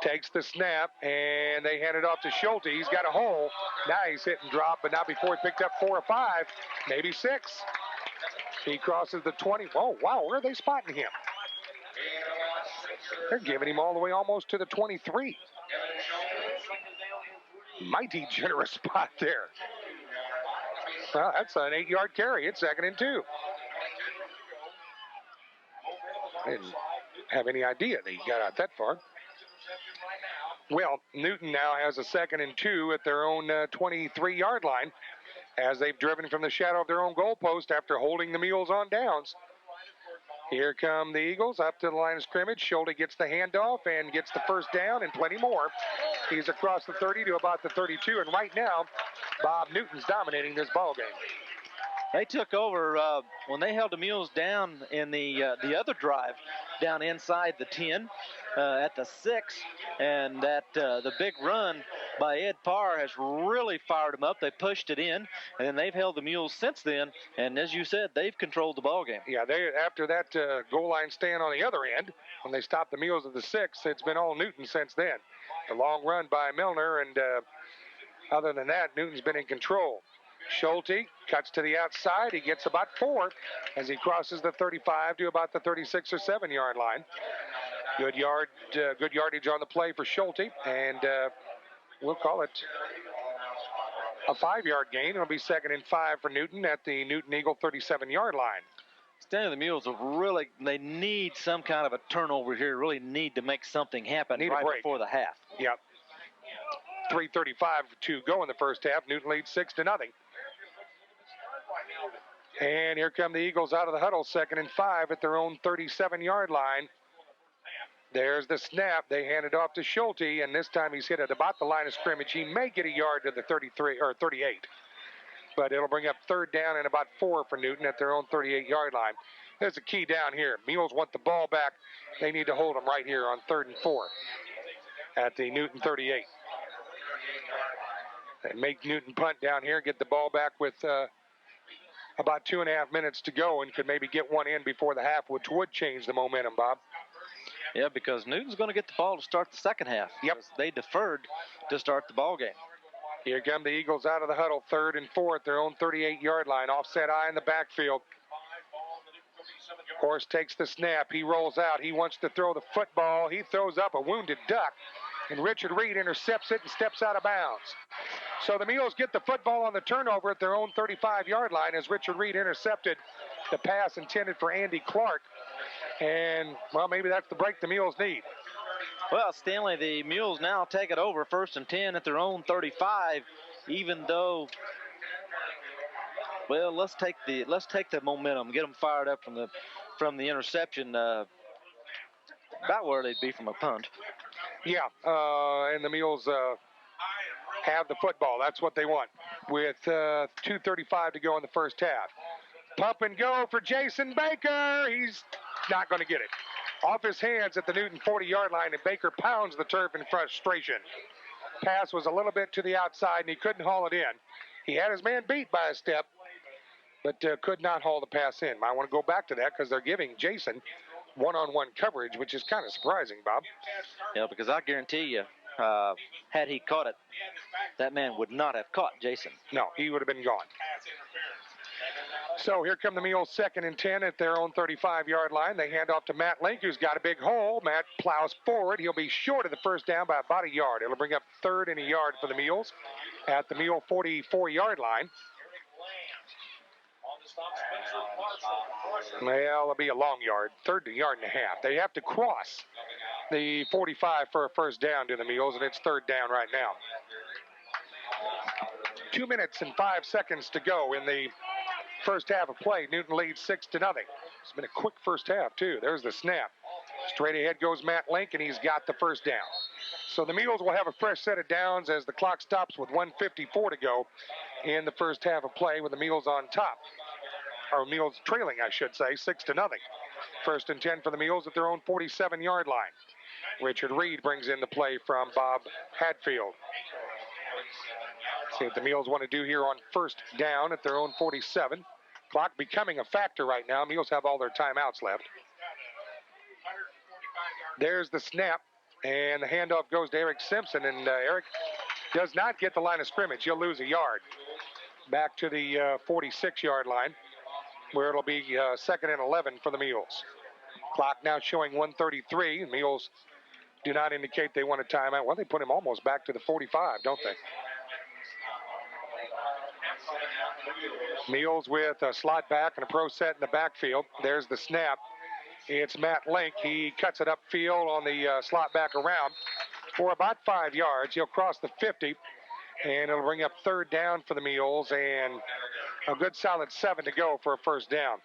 Speaker 1: takes the snap, and they hand it off to Schulte. He's got a hole. Now he's hit and drop, but not before he picked up 4 or 5, maybe 6. He crosses the 20. Oh, wow, where are they spotting him? They're giving him all the way almost to the 23. Mighty generous spot there. Well, that's an 8-yard carry. It's second and 2. I didn't have any idea that he got out that far. Well, Newton now has a 2nd and 2 at their own 23-yard line as they've driven from the shadow of their own goalpost after holding the Mules on downs. Here come the Eagles up to the line of scrimmage. Schulte gets the handoff and gets the first down and plenty more. He's across the 30 to about the 32, and right now, Bob Newton's dominating this ball game.
Speaker 2: They took over when they held the Mules down in the other drive, down inside the 10 at the 6, and that the big run by Ed Parr has really fired them up. They pushed it in, and then they've held the Mules since then. And as you said, they've controlled the ball game.
Speaker 1: Yeah, they after that goal line stand on the other end, when they stopped the Mules at the 6, it's been all Newton since then. The long run by Milner, and other than that, Newton's been in control. Schulte cuts to the outside. He gets about 4 as he crosses the 35 to about the 36 or 7-yard line. Good yardage on the play for Schulte, and we'll call it a 5-yard gain. It'll be 2nd and 5 for Newton at the Newton Eagle 37-yard line.
Speaker 2: Standing the Mules they need some kind of a turnover here. Really need to make something happen right before the half.
Speaker 1: Yep. 3:35 to go in the first half. Newton leads 6-0. And here come the Eagles out of the huddle, 2nd and 5 at their own 37-yard line. There's the snap. They hand it off to Schulte, and this time he's hit at about the line of scrimmage. He may get a yard to the 33 or 38, but it'll bring up 3rd down and about 4 for Newton at their own 38-yard line. There's a key down here. Mules want the ball back. They need to hold them right here on 3rd and 4 at the Newton 38. And make Newton punt down here, get the ball back with about 2.5 minutes to go, and could maybe get one in before the half, which would change the momentum, Bob.
Speaker 2: Yeah, because Newton's going to get the ball to start the second half.
Speaker 1: Yep.
Speaker 2: They deferred to start the ball game.
Speaker 1: Here come the Eagles out of the huddle, 3rd and 4 at their own 38-yard line. Offset eye in the backfield. Horst takes the snap. He rolls out. He wants to throw the football. He throws up a wounded duck, and Richard Reid intercepts it and steps out of bounds. So the Mules get the football on the turnover at their own 35-yard line as Richard Reid intercepted the pass intended for Andy Clark. And, well, maybe that's the break the Mules need.
Speaker 2: Well, Stanley, the Mules now take it over 1st and 10 at their own 35, even though, well, let's take the momentum, get them fired up from the interception, about where they'd be from a punt.
Speaker 1: Yeah, and the Mules have the football. That's what they want with 2:35 to go in the first half. Pump and go for Jason Baker. He's not going to get it. Off his hands at the Newton 40-yard line, and Baker pounds the turf in frustration. Pass was a little bit to the outside, and he couldn't haul it in. He had his man beat by a step, but could not haul the pass in. I want to go back to that because they're giving Jason one-on-one coverage, which is kind of surprising, Bob.
Speaker 2: Yeah, because I guarantee you, had he caught it, that man would not have caught Jason.
Speaker 1: No, he would have been gone. So here come the Mules, 2nd and 10 at their own 35-yard line. They hand off to Matt Link, who's got a big hole. Matt plows forward. He'll be short of the first down by about a yard. It'll bring up 3rd and a yard for the Mules at the Mule 44-yard line. Well, it'll be a long yard, 3rd and a yard and a half. They have to cross the 45 for a first down to the Mules, and it's 3rd down right now. 2 minutes and 5 seconds to go in the first half of play. Newton leads 6-0. It's been a quick first half, too. There's the snap. Straight ahead goes Matt Link, and he's got the first down. So the Mules will have a fresh set of downs as the clock stops with 1:54 to go in the first half of play with the Mules on top. Or Mules trailing, I should say, 6-0. 1st and 10 for the Mules at their own 47-yard line. Richard Reid brings in the play from Bob Hadfield. See what the Mules want to do here on first down at their own 47. Clock becoming a factor right now. Mules have all their timeouts left. There's the snap, and the handoff goes to Eric Simpson, and Eric does not get the line of scrimmage. He'll lose a yard. Back to the 46-yard line, where it'll be 2nd and 11 for the Mules. Clock now showing 1:33. The Mules do not indicate they want a timeout. Well, they put him almost back to the 45, don't they? Mules with a slot back and a pro set in the backfield. There's the snap. It's Matt Link. He cuts it upfield on the slot back around. for about 5 yards. He'll cross the 50, and it'll bring up third down for the Mules, and a good solid 7 to go for a first down.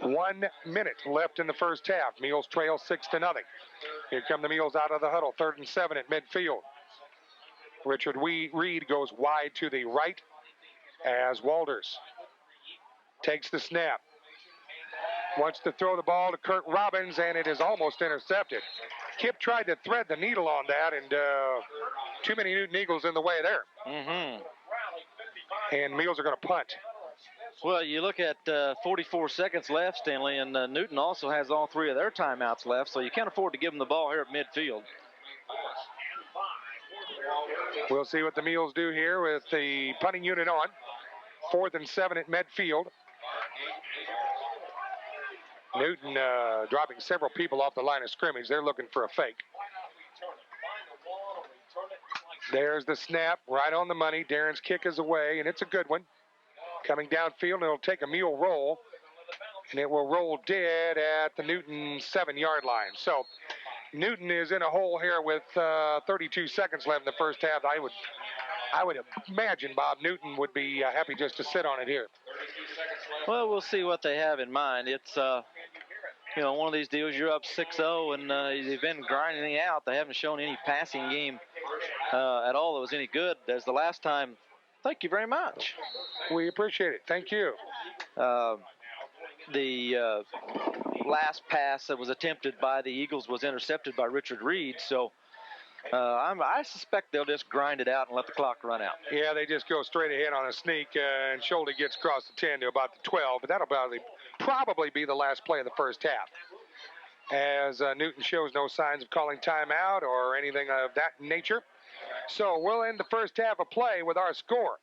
Speaker 1: One minute left in the first half. Mules trail 6-0. Here come the Mules out of the huddle. 3rd and 7 at midfield. Richard Reid goes wide to the right as Walters takes the snap. Wants to throw the ball to Kurt Robbins, and it is almost intercepted. Kip tried to thread the needle on that, and too many Newton Eagles in the way there. And Mules are going to punt.
Speaker 2: Well, you look at 44 seconds left, Stanley, and Newton also has all 3 of their timeouts left, so you can't afford to give them the ball here at midfield.
Speaker 1: We'll see what the Mules do here with the punting unit on. 4th and 7 at midfield. Newton dropping several people off the line of scrimmage. They're looking for a fake. There's the snap, right on the money. Daren's kick is away, and it's a good one. Coming downfield, and it'll take a mule roll, and it will roll dead at the Newton 7-yard line. So Newton is in a hole here with 32 seconds left in the first half. I would imagine Bob Newton would be happy just to sit on it here.
Speaker 2: Well, we'll see what they have in mind. It's one of these deals. You're up 6-0, and they've been grinding it out. They haven't shown any passing game at all that was any good as the last time. Thank you very much.
Speaker 1: We appreciate it. Thank you.
Speaker 2: The last pass that was attempted by the Eagles was intercepted by Richard Reid, so I suspect they'll just grind it out and let the clock run out.
Speaker 1: Yeah, they just go straight ahead on a sneak, and Schulte gets across the 10 to about the 12, but that'll probably be the last play of the first half, as Newton shows no signs of calling timeout or anything of that nature. So we'll end the first half of play with our score.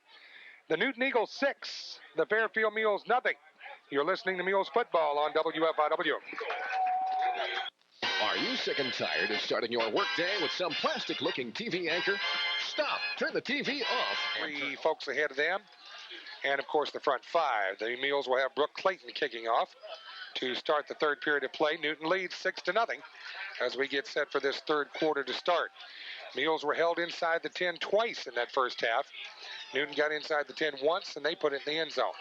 Speaker 1: The Newton Eagles 6, the Fairfield Mules nothing. You're listening to Mules Football on WFIW.
Speaker 3: Are you sick and tired of starting your workday with some plastic-looking TV anchor? Stop. Turn the TV off.
Speaker 1: 3 folks ahead of them. And, of course, the front 5. The Mules will have Brooke Clayton kicking off to start the third period of play. Newton leads 6-0 as we get set for this third quarter to start. Mules were held inside the 10 twice in that first half. Newton got inside the 10 once, and they put it in the end zone.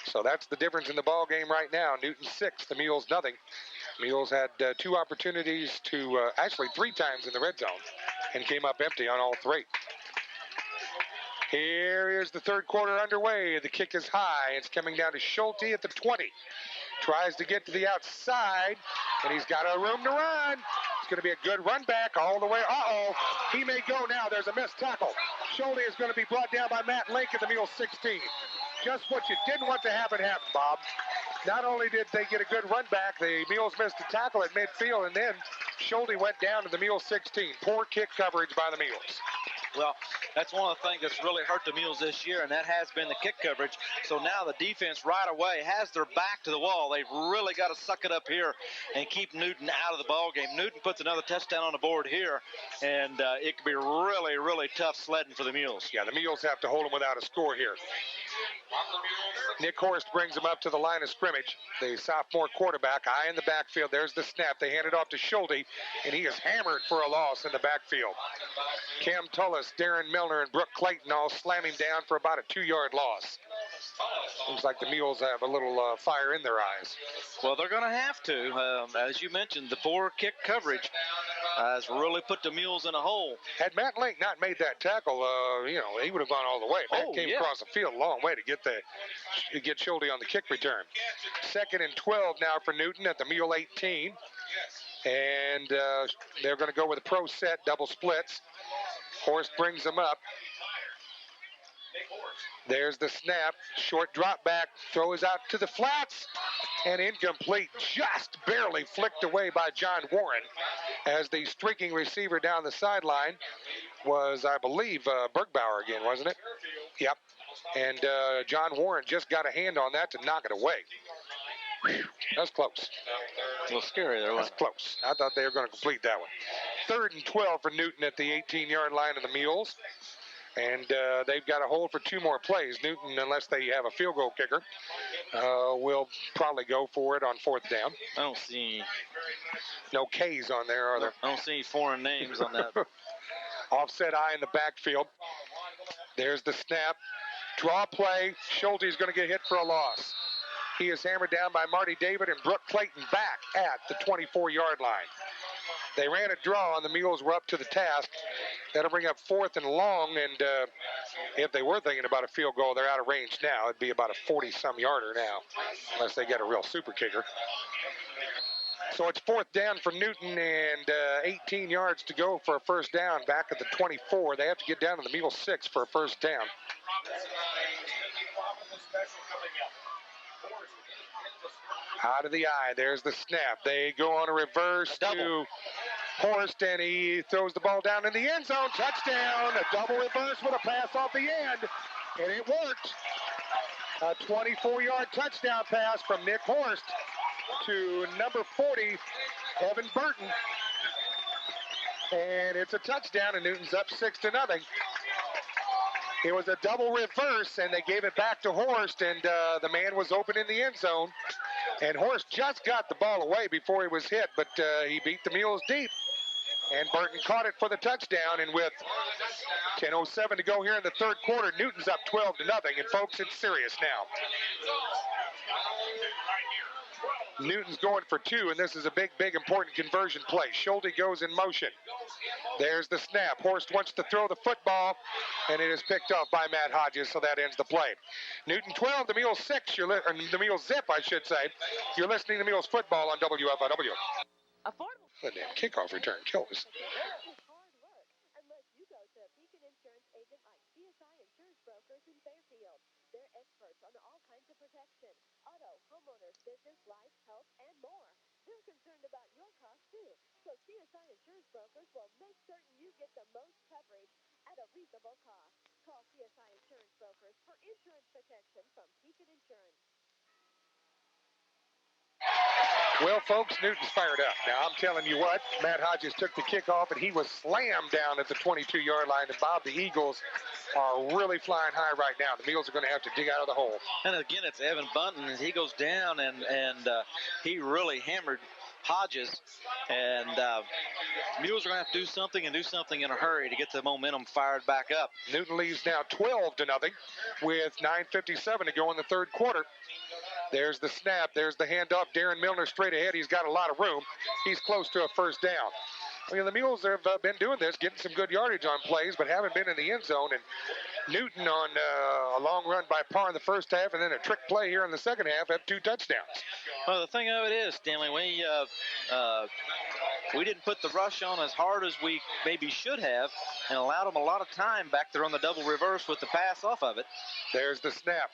Speaker 1: So that's the difference in the ball game right now. Newton 6, the Mules nothing. Mules had 2 opportunities to, actually 3 times in the red zone, and came up empty on all 3. Here is the third quarter underway. The kick is high. It's coming down to Schulte at the 20. Tries to get to the outside, and he's got a room to run. It's going to be a good run back all the way. Uh-oh, he may go now. There's a missed tackle. Schulte is going to be brought down by Matt Link at the Mules 16. Just what you didn't want to happen happened, Bob. Not only did they get a good run back, the Mules missed a tackle at midfield, and then Schulte went down to the Mules 16. Poor kick coverage by the Mules.
Speaker 2: Well, that's one of the things that's really hurt the Mules this year, and that has been the kick coverage. So now the defense right away has their back to the wall. They've really got to suck it up here and keep Newton out of the ball game. Newton puts another touchdown on the board here, and it could be really, really tough sledding for the Mules.
Speaker 1: Yeah, the Mules have to hold them without a score here. Nick Horst brings him up to the line of scrimmage. The sophomore quarterback, eye in the backfield. There's the snap. They hand it off to Schulte, and he is hammered for a loss in the backfield. Cam Tullis, Daren Milner, and Brooke Clayton all slam him down for about a 2-yard loss. Seems like the Mules have a little fire in their eyes.
Speaker 2: Well, they're going to have to. As you mentioned, the poor kick coverage has really put the Mules in a hole.
Speaker 1: Had Matt Link not made that tackle, he would have gone all the way. Matt came across the field a long way to get Schulte on the kick return. 2nd and 12 now for Newton at the Mule 18. And they're going to go with a pro set, double splits. Horst brings them up. There's the snap. Short drop back. Throw is out to the flats. And incomplete. Just barely flicked away by John Warren. As the streaking receiver down the sideline was, I believe, Bergbauer again, wasn't it? Yep. And John Warren just got a hand on that to knock it away. Whew, that's close.
Speaker 2: A little scary there.
Speaker 1: That's close. I thought they were going to complete that one. 3rd and 12 for Newton at the 18-yard line of the Mules. And they've got a hold for 2 more plays. Newton, unless they have a field goal kicker, will probably go for it on 4th down.
Speaker 2: I don't see
Speaker 1: no K's on there, are there?
Speaker 2: I don't see any foreign names on that.
Speaker 1: Offset eye in the backfield. There's the snap. Draw play. Schulte's going to get hit for a loss. He is hammered down by Marty David and Brooke Clayton back at the 24-yard line. They ran a draw, and the Mules were up to the task. That'll bring up 4th and long, and if they were thinking about a field goal, they're out of range now. It'd be about a 40-some-yarder now, unless they get a real super kicker. So it's 4th down for Newton and 18 yards to go for a first down back at the 24. They have to get down to the Mule 6 for a first down. Out of the eye. There's the snap. They go on a reverse to Horst, and he throws the ball down in the end zone. Touchdown. A double reverse with a pass off the end, and it worked. A 24-yard touchdown pass from Nick Horst to number 40, Evan Burton. And it's a touchdown, and Newton's up 6-0. It was a double reverse, and they gave it back to Horst, and the man was open in the end zone. And Horst just got the ball away before he was hit, but he beat the Mules deep. And Burton caught it for the touchdown, and with 10:07 to go here in the third quarter, Newton's up 12-0, and folks, it's serious now. Newton's going for 2, and this is a big, important conversion play. Schulte goes in motion. There's the snap. Horst wants to throw the football, and it is picked off by Matt Hodges, so that ends the play. Newton 12, the Mules 6. The Mules zip, I should say. You're listening to Mules football on WFIW. The damn kickoff return killed us.
Speaker 4: They're experts on all kinds of protection, auto, homeowners, business, life, health, and more. They're concerned about your cost, too. So CSI Insurance Brokers will make certain you get the most coverage at a reasonable cost. Call CSI Insurance Brokers for insurance protection from Beacon Insurance.
Speaker 1: Well, folks, Newton's fired up. Now, I'm telling you what, Matt Hodges took the kickoff, and he was slammed down at the 22-yard line. And, Bob, the Eagles are really flying high right now. The Mules are going to have to dig out of the hole.
Speaker 2: And, again, it's Evan Bunton. He goes down, and he really hammered Hodges. And Mules are going to have to do something in a hurry to get the momentum fired back up.
Speaker 1: Newton leads now 12-0 with 9:57 to go in the third quarter. There's the snap. There's the handoff. Daren Milner straight ahead. He's got a lot of room. He's close to a first down. Well, the Mules have been doing this, getting some good yardage on plays, but haven't been in the end zone. And Newton on a long run by Parr in the first half, and then a trick play here in the second half, have 2 touchdowns.
Speaker 2: Well, the thing of it is, Stanley, we didn't put the rush on as hard as we maybe should have, and allowed them a lot of time back there on the double reverse with the pass off of it.
Speaker 1: There's the snap.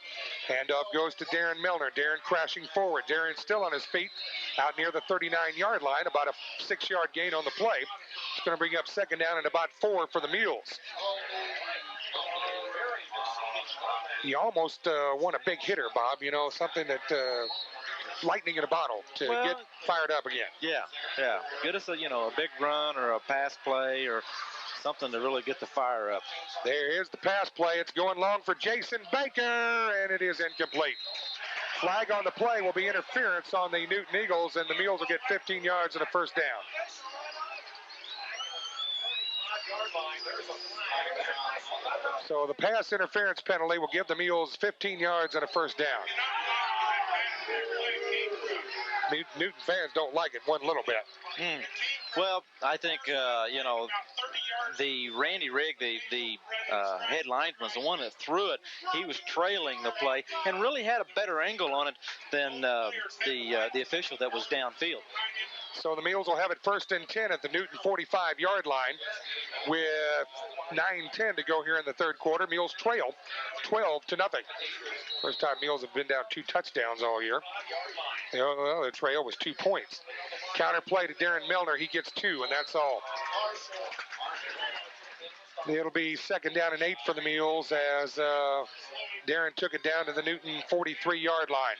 Speaker 1: Handoff goes to Daren Milner. Daren crashing forward. Daren's still on his feet out near the 39-yard line, about a 6-yard gain on the play. It's going to bring up second down and about 4 for the Mules. He almost won a big hitter, Bob. You know, something that lightning in a bottle to get fired up again.
Speaker 2: Yeah. Get us a big run or a pass play or something to really get the fire up.
Speaker 1: There is the pass play. It's going long for Jason Baker, and it is incomplete. Flag on the play will be interference on the Newton Eagles, and the Mules will get 15 yards and a first down. So the pass interference penalty will give the Mules 15 yards and a first down. Newton fans don't like it one little bit.
Speaker 2: Well, I think, the Randy Rigg, the head lineman, the one that threw it, he was trailing the play and really had a better angle on it than the official that was downfield.
Speaker 1: So the Mules will have it 1st and 10 at the Newton 45-yard line with 9:10 to go here in the third quarter. Mules trail 12-0. First time Mules have been down 2 touchdowns all year. The trail was 2 points. Counter play to Daren Milner. He gets 2, and that's all. It'll be second down and 8 for the Mules as Daren took it down to the Newton 43-yard line.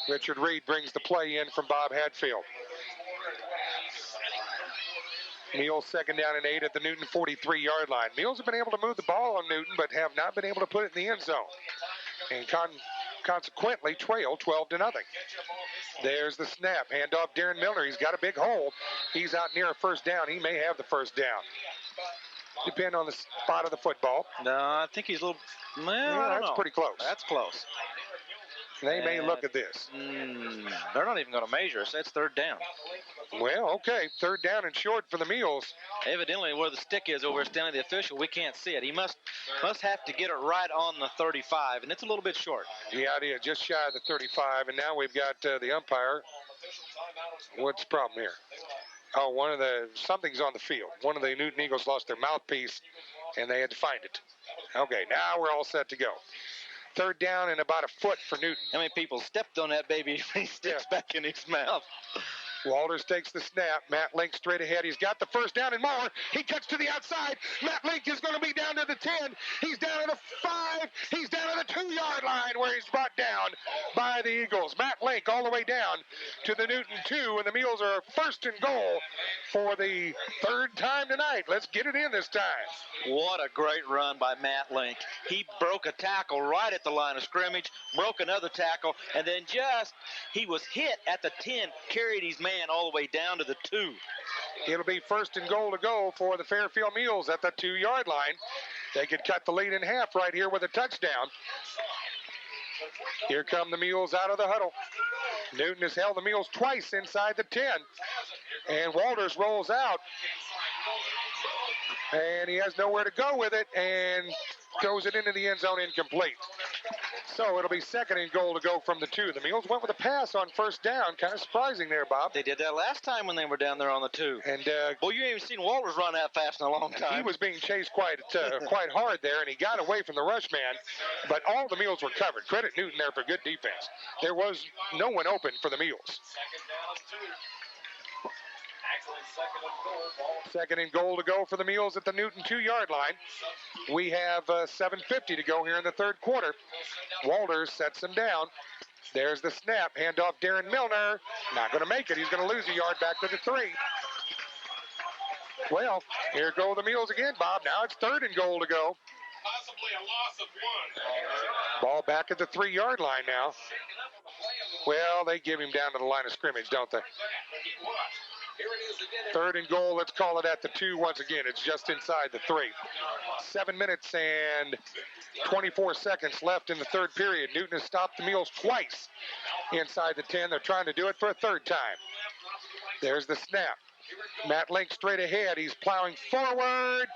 Speaker 1: Richard Reid brings the play in from Bob Hadfield. Mules second down and 8 at the Newton 43-yard line. Mules have been able to move the ball on Newton, but have not been able to put it in the end zone. And consequently trail 12-0. There's the snap. Handoff Daren Milner. He's got a big hole. He's out near a first down. He may have the first down. Depend on the spot of the football.
Speaker 2: No, I think he's a little. Well, I don't
Speaker 1: that's
Speaker 2: know.
Speaker 1: pretty close.
Speaker 2: That's close.
Speaker 1: They may look at this.
Speaker 2: They're not even going to measure us. That's third down.
Speaker 1: Well, okay. Third down and short for the Mules.
Speaker 2: Evidently, where the stick is over standing the official, we can't see it. He must have to get it right on the 35, and it's a little bit short.
Speaker 1: Yeah, it is. Just shy of the 35, and now we've got the umpire. What's the problem here? Oh, something's on the field. One of the Newton Eagles lost their mouthpiece, and they had to find it. Okay, now we're all set to go. Third down and about a foot for Newton.
Speaker 2: How many people stepped on that baby when he sticks back in his mouth?
Speaker 1: Walters takes the snap. Matt Link straight ahead. He's got the first down and more. He cuts to the outside. Matt Link is going to be down to the 10. He's down to the 5. He's down to the 2-yard line where he's brought down by the Eagles. Matt Link all the way down to the Newton 2, and the Mules are first and goal for the third time tonight. Let's get it in this time.
Speaker 2: What a great run by Matt Link. He broke a tackle right at the line of scrimmage, broke another tackle, and then he was hit at the 10, carried his man all the way down to the 2.
Speaker 1: It'll be first and goal to go for the Fairfield Mules at the 2-yard line. They could cut the lead in half right here with a touchdown. Here come the Mules out of the huddle. Newton has held the Mules twice inside the 10. And Walters rolls out. And he has nowhere to go with it and throws it into the end zone incomplete. So it'll be second and goal to go from the 2. The Mules went with a pass on first down. Kind of surprising there, Bob.
Speaker 2: They did that last time when they were down there on the 2.
Speaker 1: And
Speaker 2: boy, you ain't even seen Walters run that fast in a long time.
Speaker 1: He was being chased quite hard there, and he got away from the rush man. But all the Mules were covered. Credit Newton there for good defense. There was no one open for the Mules. Second and goal to go for the Mules at the Newton 2-yard line. We have 7:50 to go here in the third quarter. Walters sets him down. There's the snap. Handoff Daren Milner. Not going to make it. He's going to lose a yard back to the 3. Well, here go the Mules again, Bob. Now it's third and goal to go.
Speaker 5: Possibly a loss of 1.
Speaker 1: Ball back at the 3-yard line now. Well, they give him down to the line of scrimmage, don't they? Third and goal, let's call it at the 2 once again. It's just inside the 3. 7 minutes and 24 seconds left in the third period. Newton has stopped the Mules twice inside the 10. They're trying to do it for a third time. There's the snap. Matt Link straight ahead. He's plowing forward.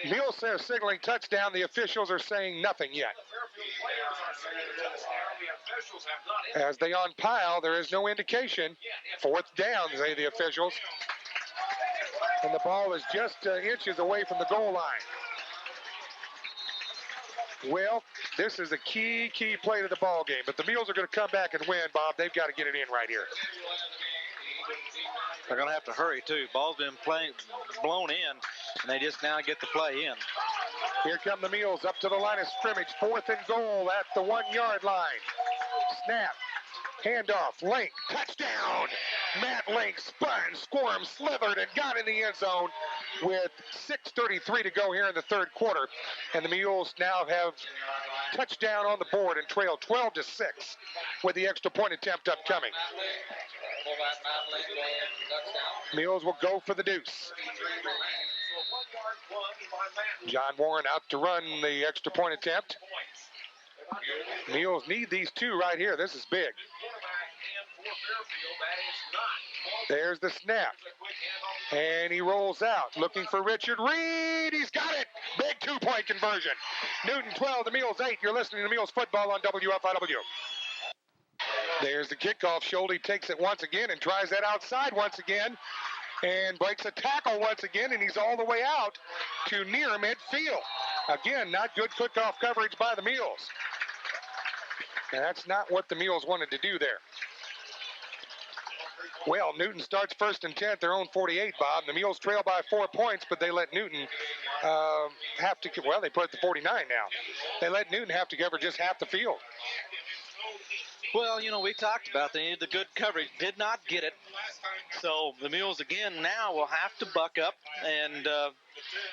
Speaker 1: Mules are signaling touchdown. The officials are saying nothing yet. As they unpile, there is no indication. Fourth down, say the officials. And the ball is just inches away from the goal line. Well, this is a key play to the ball game. But the Mules are going to come back and win, Bob. They've got to get it in right here.
Speaker 2: They're going to have to hurry, too. Ball's been blown in, and they just now get the play in.
Speaker 1: Here come the Mules up to the line of scrimmage. Fourth and goal at the 1-yard line. Snap. Handoff. Link. Touchdown. Matt Link spun, squirmed, slithered, and got in the end zone with 6:33 to go here in the third quarter. And the Mules now have touchdown on the board and trail 12-6 with the extra point attempt upcoming. Mules will go for the deuce. John Warren out to run the extra point attempt. Mules need these 2 right here. This is big. There's the snap. And he rolls out looking for Richard Reid. He's got it. Big 2-point conversion. Newton 12, the Mules 8. You're listening to Mules football on WFIW. There's the kickoff. Schulte takes it once again and tries that outside once again and breaks a tackle once again, and he's all the way out to near midfield. Again, not good kickoff coverage by the Mules. And that's not what the Mules wanted to do there. Well, Newton starts first and 10, their own 48, Bob. The Mules trail by 4 points, but they let Newton have to, they put it to 49 now. They let Newton have to cover just half the field.
Speaker 2: Well, we talked about they needed the good coverage. Did not get it. So the Mules again now will have to buck up and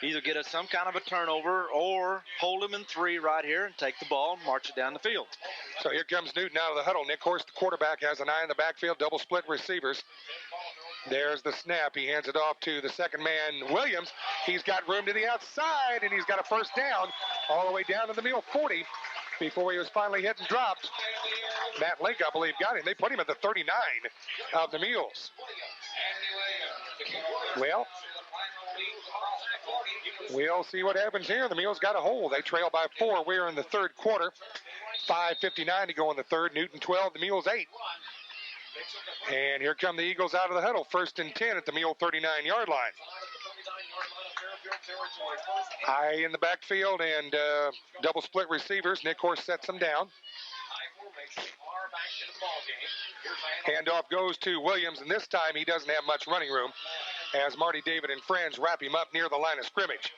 Speaker 2: either get us some kind of a turnover or hold them in 3 right here and take the ball and march it down the field.
Speaker 1: So here comes Newton out of the huddle. Nick Horst, the quarterback, has an eye in the backfield, double split receivers. There's the snap. He hands it off to the second man, Williams. He's got room to the outside, and he's got a first down all the way down to the Mule 40 before he was finally hit and dropped. Matt Link, I believe, got him. They put him at the 39 of the Mules. Well, we'll see what happens here. The Mules got a hole. They trail by 4. We're in the third quarter. 5:59 to go in the third. Newton 12, the Mules 8. And here come the Eagles out of the huddle. 1st and 10 at the Mule 39-yard line. High in the backfield and double split receivers. Nick Horst sets them down. Handoff goes to Williams, and this time he doesn't have much running room as Marty David and friends wrap him up near the line of scrimmage.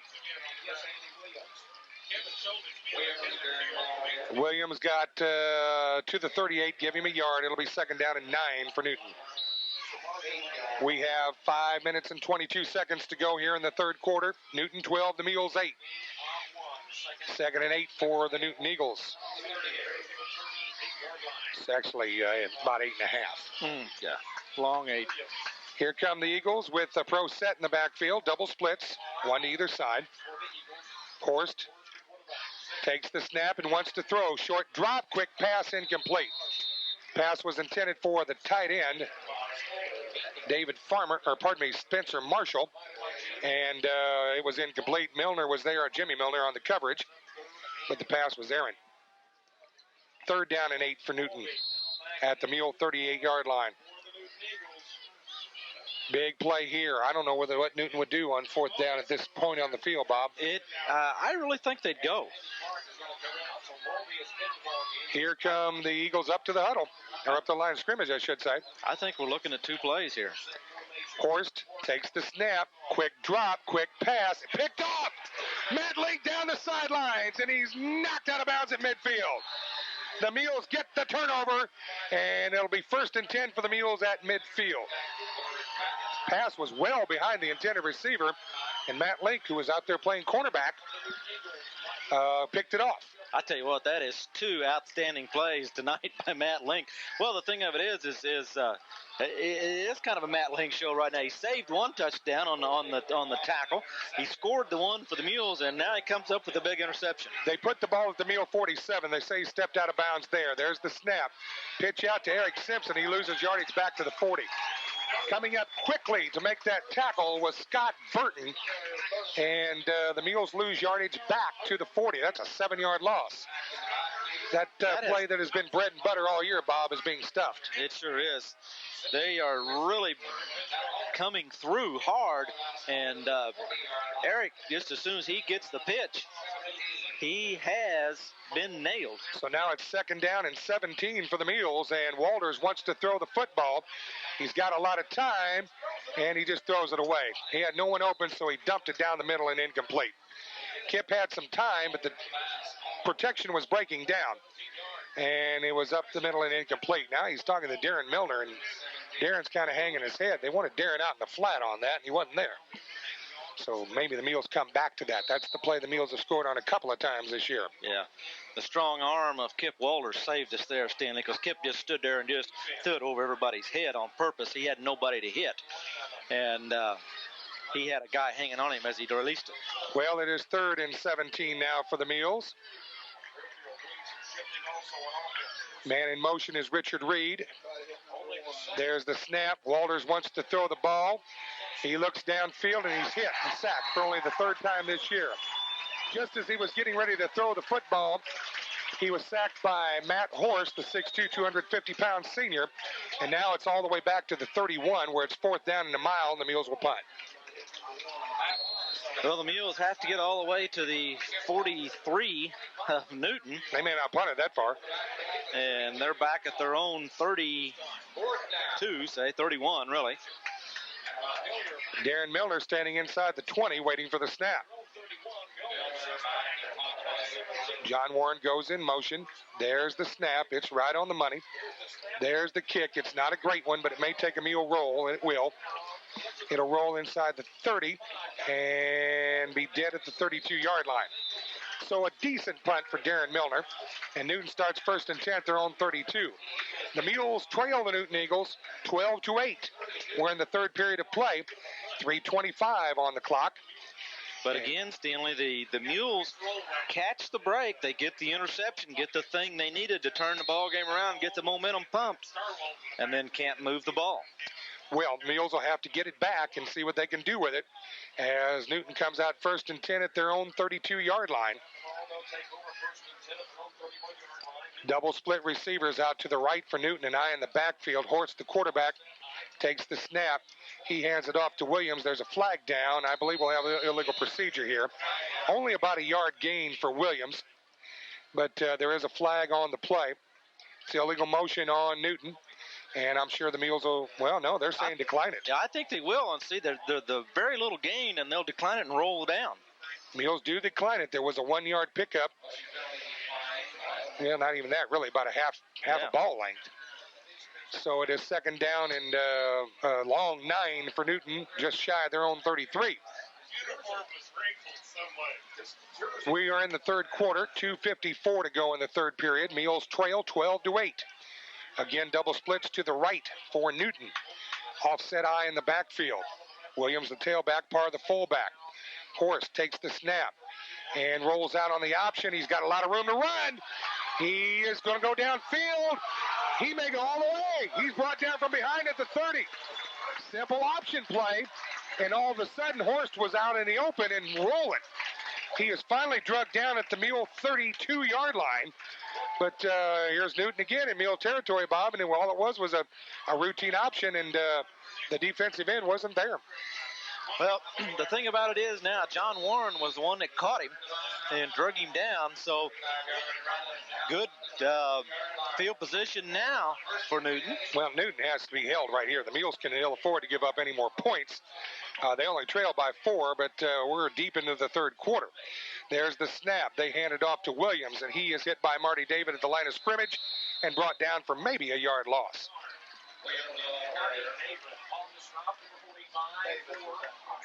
Speaker 1: Williams got to the 38, give him a yard. It'll be 2nd down and 9 for Newton. We have 5 minutes and 22 seconds to go here in the third quarter. Newton 12, the Mules 8. 2nd and 8 for the Newton Eagles. It's actually about 8.5.
Speaker 2: Yeah, long 8.
Speaker 1: Here come the Eagles with a pro set in the backfield. Double splits, one to either side. Horst takes the snap and wants to throw. Short drop, quick pass, incomplete. Pass was intended for the tight end, Spencer Marshall, and it was incomplete. Milner was there, Jimmy Milner on the coverage, but the pass was errant. 3rd down and 8 for Newton at the Mule 38-yard line. Big play here. I don't know what Newton would do on 4th down at this point on the field, Bob.
Speaker 2: I really think they'd go.
Speaker 1: Here come the Eagles up to the huddle, or up the line of scrimmage, I should say.
Speaker 2: I think we're looking at 2 plays here.
Speaker 1: Horst takes the snap, quick drop, quick pass, picked off. Matt Link down the sidelines, and he's knocked out of bounds at midfield. The Mules get the turnover, and it'll be 1st and 10 for the Mules at midfield. Pass was well behind the intended receiver, and Matt Link, who was out there playing cornerback, picked it off.
Speaker 2: I tell you what, that is 2 outstanding plays tonight by Matt Link. Well, the thing of it is it's kind of a Matt Link show right now. He saved 1 touchdown on the tackle. He scored the one for the Mules, and now he comes up with a big interception.
Speaker 1: They put the ball at the Mule 47. They say he stepped out of bounds there. There's the snap. Pitch out to Eric Simpson. He loses yardage back to the 40. Coming up quickly to make that tackle was Scott Burton, and the Mules lose yardage back to the 40. That's a 7-yard loss. That play that has been bread and butter all year, Bob, is being stuffed.
Speaker 2: It sure is. They are really coming through hard, and Eric, just as soon as he gets the pitch, he has been nailed.
Speaker 1: So now it's 2nd down and 17 for the Mules, and Walters wants to throw the football. He's got a lot of time, and he just throws it away. He had no one open, so he dumped it down the middle and incomplete. Kip had some time, but the protection was breaking down, and it was up the middle and incomplete. Now he's talking to Daren Milner, and Daren's kind of hanging his head. They wanted Daren out in the flat on that, and he wasn't there. So maybe the Mules come back to that. That's the play the Mules have scored on a couple of times this year.
Speaker 2: Yeah. The strong arm of Kip Walters saved us there, Stanley, because Kip just stood there and just threw it over everybody's head on purpose. He had nobody to hit. And he had a guy hanging on him as he released it.
Speaker 1: Well, it is 3rd and 17 now for the Mules. Man in motion is Richard Reid. There's the snap. Walters wants to throw the ball. He looks downfield, and he's hit and sacked for only the 3rd time this year. Just as he was getting ready to throw the football, he was sacked by Matt Horst, the 6'2", 250-pound senior. And now it's all the way back to the 31, where it's 4th down and a mile, and the Mules will punt.
Speaker 2: Well, the Mules have to get all the way to the 43 of Newton.
Speaker 1: They may not punt it that far.
Speaker 2: And they're back at their own 32, 31, really.
Speaker 1: Daren Milner standing inside the 20, waiting for the snap. John Warren goes in motion. There's the snap. It's right on the money. There's the kick. It's not a great one, but it may take a Mule roll, and it will. It'll roll inside the 30 and be dead at the 32-yard line. So a decent punt for Daren Milner. And Newton starts 1st and 10 at their own 32. The Mules trail the Newton Eagles 12-8. We're in the third period of play. 3:25 on the clock.
Speaker 2: But again, Stanley, the Mules catch the break. They get the interception, get the thing they needed to turn the ball game around, get the momentum pumped, and then can't move the ball.
Speaker 1: Well, Mules will have to get it back and see what they can do with it as Newton comes out 1st and 10 at their own 32-yard line. Double split receivers out to the right for Newton and I in the backfield. Horst, the quarterback, takes the snap. He hands it off to Williams. There's a flag down. I believe we'll have an illegal procedure here. Only about a yard gain for Williams, but there is a flag on the play. It's illegal motion on Newton, and I'm sure the Mules will, well, no, they're saying decline it.
Speaker 2: Yeah, I think they will, and see, the very little gain, and they'll decline it and roll it down.
Speaker 1: Mules do decline it. There was a 1-yard pickup. Yeah, not even that, really, about a half a ball length. So it is 2nd down and a long 9 for Newton, just shy of their own 33. We are in the third quarter, 2:54 to go in the third period. Mules trail 12-8. Again, double splits to the right for Newton. Offset eye in the backfield. Williams, the tailback, Parr, the fullback. Horst takes the snap and rolls out on the option. He's got a lot of room to run. He is going to go downfield. He may go all the way. He's brought down from behind at the 30. Simple option play, and all of a sudden Horst was out in the open and rolling. He is finally drugged down at the Mule 32-yard line. But here's Newton again in Mule territory, Bob, and all it was a routine option, and the defensive end wasn't there.
Speaker 2: Well, the thing about it is now John Warren was the one that caught him and drug him down, so good field position now for Newton.
Speaker 1: Well, Newton has to be held right here. The Mules can ill afford to give up any more points. They only trail by 4, but we're deep into the third quarter. There's the snap. They hand it off to Williams, and he is hit by Marty David at the line of scrimmage and brought down for maybe a yard loss.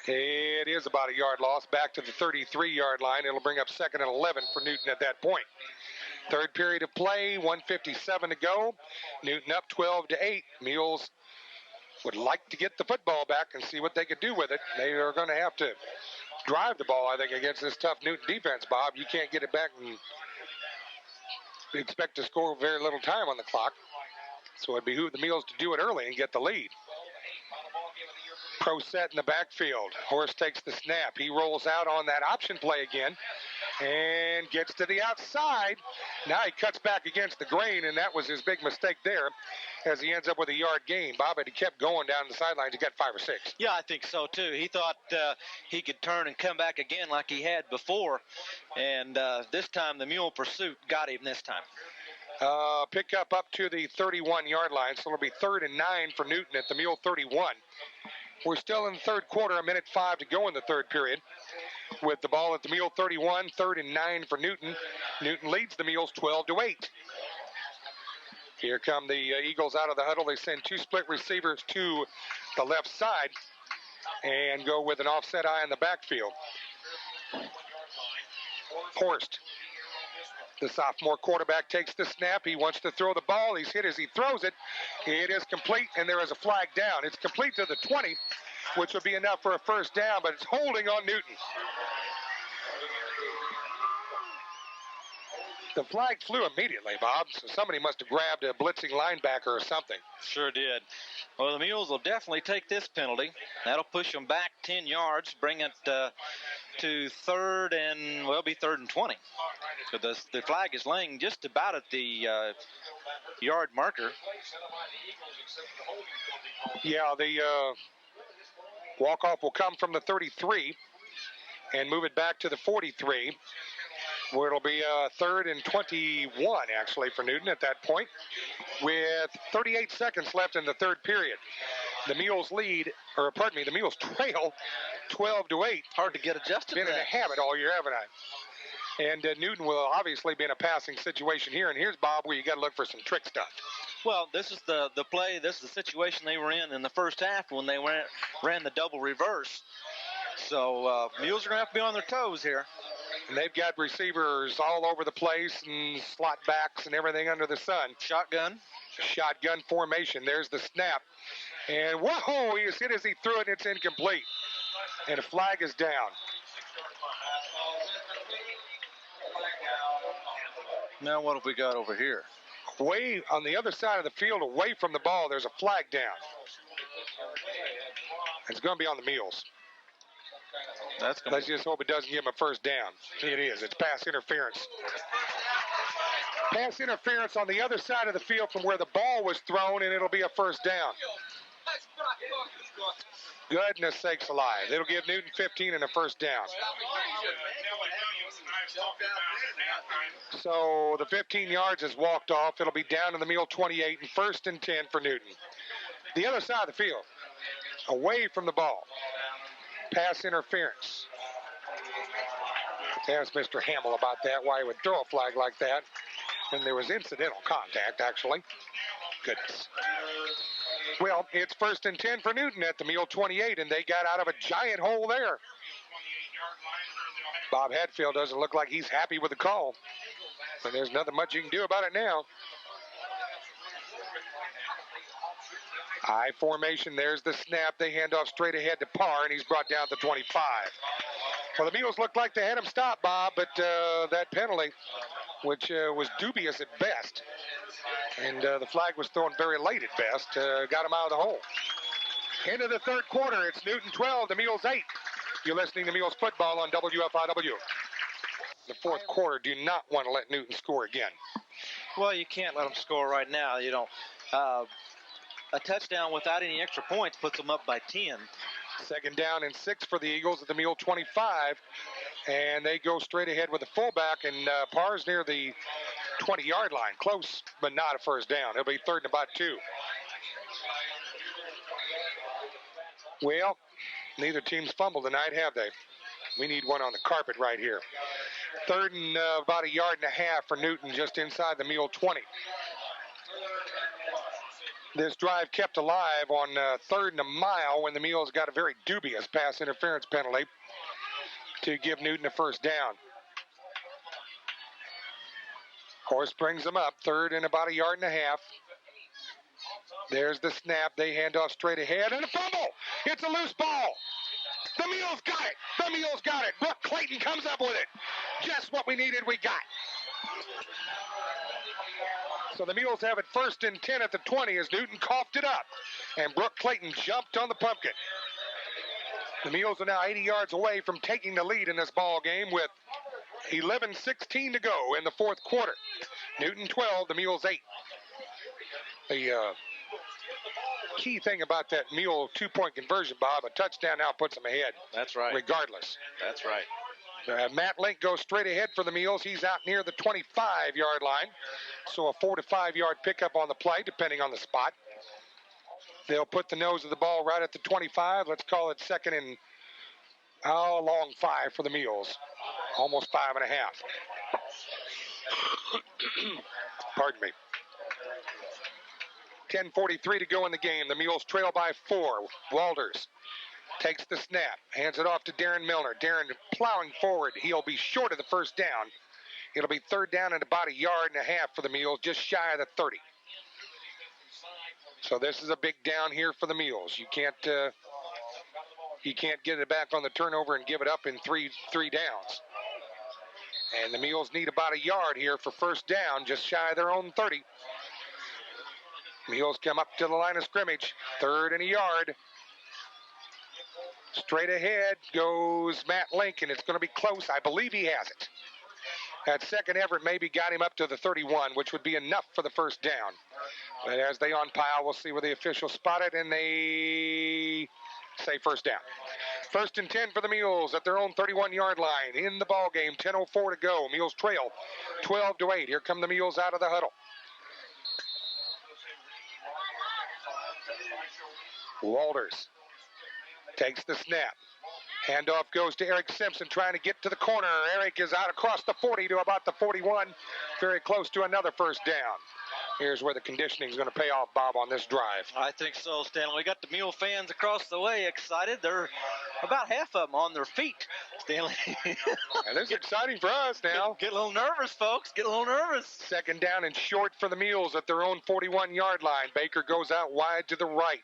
Speaker 1: It is about a yard loss back to the 33-yard line. It'll bring up 2nd and 11 for Newton at that point. Third period of play, 1:57 to go. Newton up 12-8. Mules would like to get the football back and see what they could do with it. They are going to have to drive the ball, I think, against this tough Newton defense, Bob. You can't get it back and expect to score very little time on the clock. So it behooves the Mules to do it early and get the lead. Pro set in the backfield. Horst takes the snap. He rolls out on that option play again and gets to the outside. Now he cuts back against the grain, and that was his big mistake there as he ends up with a yard gain. Bob, had he kept going down the sidelines, he got 5 or 6.
Speaker 2: Yeah, I think so, too. He thought he could turn and come back again like he had before, and this time the Mule pursuit got him this time.
Speaker 1: Pick up to the 31-yard line, so it'll be 3rd and 9 for Newton at the Mule 31. We're still in the third quarter, 1:05 to go in the third period. With the ball at the Mule 31, 3rd and 9 for Newton. Newton leads the Mules 12-8. Here come the Eagles out of the huddle. They send 2 split receivers to the left side and go with an offset eye in the backfield. Horst, the sophomore quarterback, takes the snap. He wants to throw the ball. He's hit as he throws it. It is complete, and there is a flag down. It's complete to the 20, which would be enough for a first down, but it's holding on Newton. The flag flew immediately, Bob, so somebody must have grabbed a blitzing linebacker or something.
Speaker 2: Sure did. Well, the Mules will definitely take this penalty. That'll push them back 10 yards, bring it to 3rd and, well, be 3rd and 20. So the flag is laying just about at the yard marker.
Speaker 1: Yeah, the walk-off will come from the 33 and move it back to the 43, where it'll be 3rd and 21, actually, for Newton at that point, with 38 seconds left in the third period. The Mules the Mules trail 12-8.
Speaker 2: Hard to get adjusted.
Speaker 1: Been in a habit all year, haven't I? And Newton will obviously be in a passing situation here. And here's Bob where you got to look for some trick stuff.
Speaker 2: Well, this is the play. This is the situation they were in the first half when they ran the double reverse. So Mules are going to have to be on their toes here.
Speaker 1: And they've got receivers all over the place and slot backs and everything under the sun.
Speaker 2: Shotgun
Speaker 1: formation. There's the snap. And whoa, he hit as he threw it, and it's incomplete. And a flag is down.
Speaker 2: Now what have we got over here?
Speaker 1: Way on the other side of the field, away from the ball, there's a flag down. It's going to be on the Mules. Let's just hope it doesn't give him a first down. It is. It's pass interference. Pass interference on the other side of the field from where the ball was thrown, and it'll be a first down. Goodness sakes alive. It'll give Newton 15 and a first down. So the 15 yards is walked off. It'll be down to the Mule 28 and 1st and 10 for Newton. The other side of the field, away from the ball. Pass interference. Ask Mr. Hamill about that, why he would throw a flag like that. And there was incidental contact, actually. Goodness. Well, it's 1st and 10 for Newton at the Mule 28, and they got out of a giant hole there. Bob Hadfield doesn't look like he's happy with the call. And there's nothing much you can do about it now. I formation, there's the snap. They hand off straight ahead to Parr, and he's brought down to 25. Well, the Mules looked like they had him stopped, Bob, but that penalty, which was dubious at best, and the flag was thrown very late at best, got him out of the hole. Into the third quarter, it's Newton 12, the Mules 8. You're listening to Mules football on WFIW. The fourth quarter, do not want to let Newton score again.
Speaker 2: Well, you can't let them score right now. You know, a touchdown without any extra points puts them up by 10.
Speaker 1: 2nd down and 6 for the Eagles at the Mule 25. And they go straight ahead with the fullback, and Parr's near the 20-yard line. Close, but not a first down. It'll be 3rd and about 2. Well, neither team's fumbled tonight, have they? We need one on the carpet right here. 3rd and about a yard and a half for Newton, just inside the Mule 20. This drive kept alive on 3rd and a mile when the Mules got a very dubious pass interference penalty to give Newton a first down. Horse brings them up, 3rd and about a yard and a half. There's the snap. They hand off straight ahead, and a fumble. It's a loose ball. The Mules got it. The Mules got it. Brooke Clayton comes up with it. Just what we needed, we got. So the Mules have it 1st and 10 at the 20 as Newton coughed it up. And Brooke Clayton jumped on the pumpkin. The Mules are now 80 yards away from taking the lead in this ball game with 11:16 to go in the fourth quarter. Newton 12, the Mules 8. The key thing about that Mule 2-point conversion, Bob, a touchdown now puts them ahead.
Speaker 2: That's right.
Speaker 1: Regardless.
Speaker 2: That's right.
Speaker 1: Matt Link goes straight ahead for the Mules. He's out near the 25-yard line. So a 4 to 5 yard pickup on the play, depending on the spot. They'll put the nose of the ball right at the 25. Let's call it 2nd and long 5 for the Mules. Almost 5.5. Pardon me. 10:43 to go in the game. The Mules trail by 4. Walters takes the snap, hands it off to Daren Milner. Daren plowing forward. He'll be short of the first down. It'll be 3rd down and about a yard and a half for the Mules, just shy of the 30. So this is a big down here for the Mules. You can't get it back on the turnover and give it up in three downs. And the Mules need about a yard here for first down, just shy of their own 30. Mules come up to the line of scrimmage, 3rd and a yard. Straight ahead goes Matt Lincoln. It's going to be close. I believe he has it. That second effort maybe got him up to the 31, which would be enough for the first down. But as they unpile, we'll see where the officials spot it, and they say first down. 1st and 10 for the Mules at their own 31-yard line in the ball game. 10:04 to go. Mules trail 12-8. Here come the Mules out of the huddle. Walters takes the snap, Handoff goes to Eric Simpson trying to get to the corner. Eric is out across the 40 to about the 41, very close to another first down. Here's where the conditioning is going to pay off, Bob, on this drive.
Speaker 2: I think so, Stanley. We got the Mule fans across the way excited. They're about half of them on their feet, Stanley.
Speaker 1: And this is exciting for us now.
Speaker 2: Get a little nervous, folks. Get a little nervous.
Speaker 1: Second down and short for the Mules at their own 41-yard line. Baker goes out wide to the right.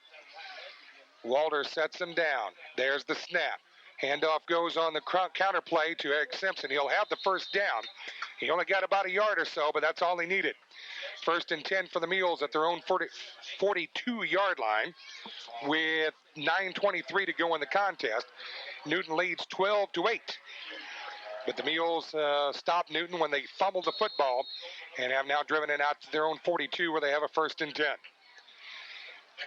Speaker 1: Walters sets him down. There's the snap. Handoff goes on the counter play to Eric Simpson. He'll have the first down. He only got about a yard or so, but that's all he needed. First and 10 for the Mules at their own 42-yard line with 9:23 to go in the contest. Newton leads 12-8. But the Mules stopped Newton when they fumbled the football and have now driven it out to their own 42 where they have a first and 10.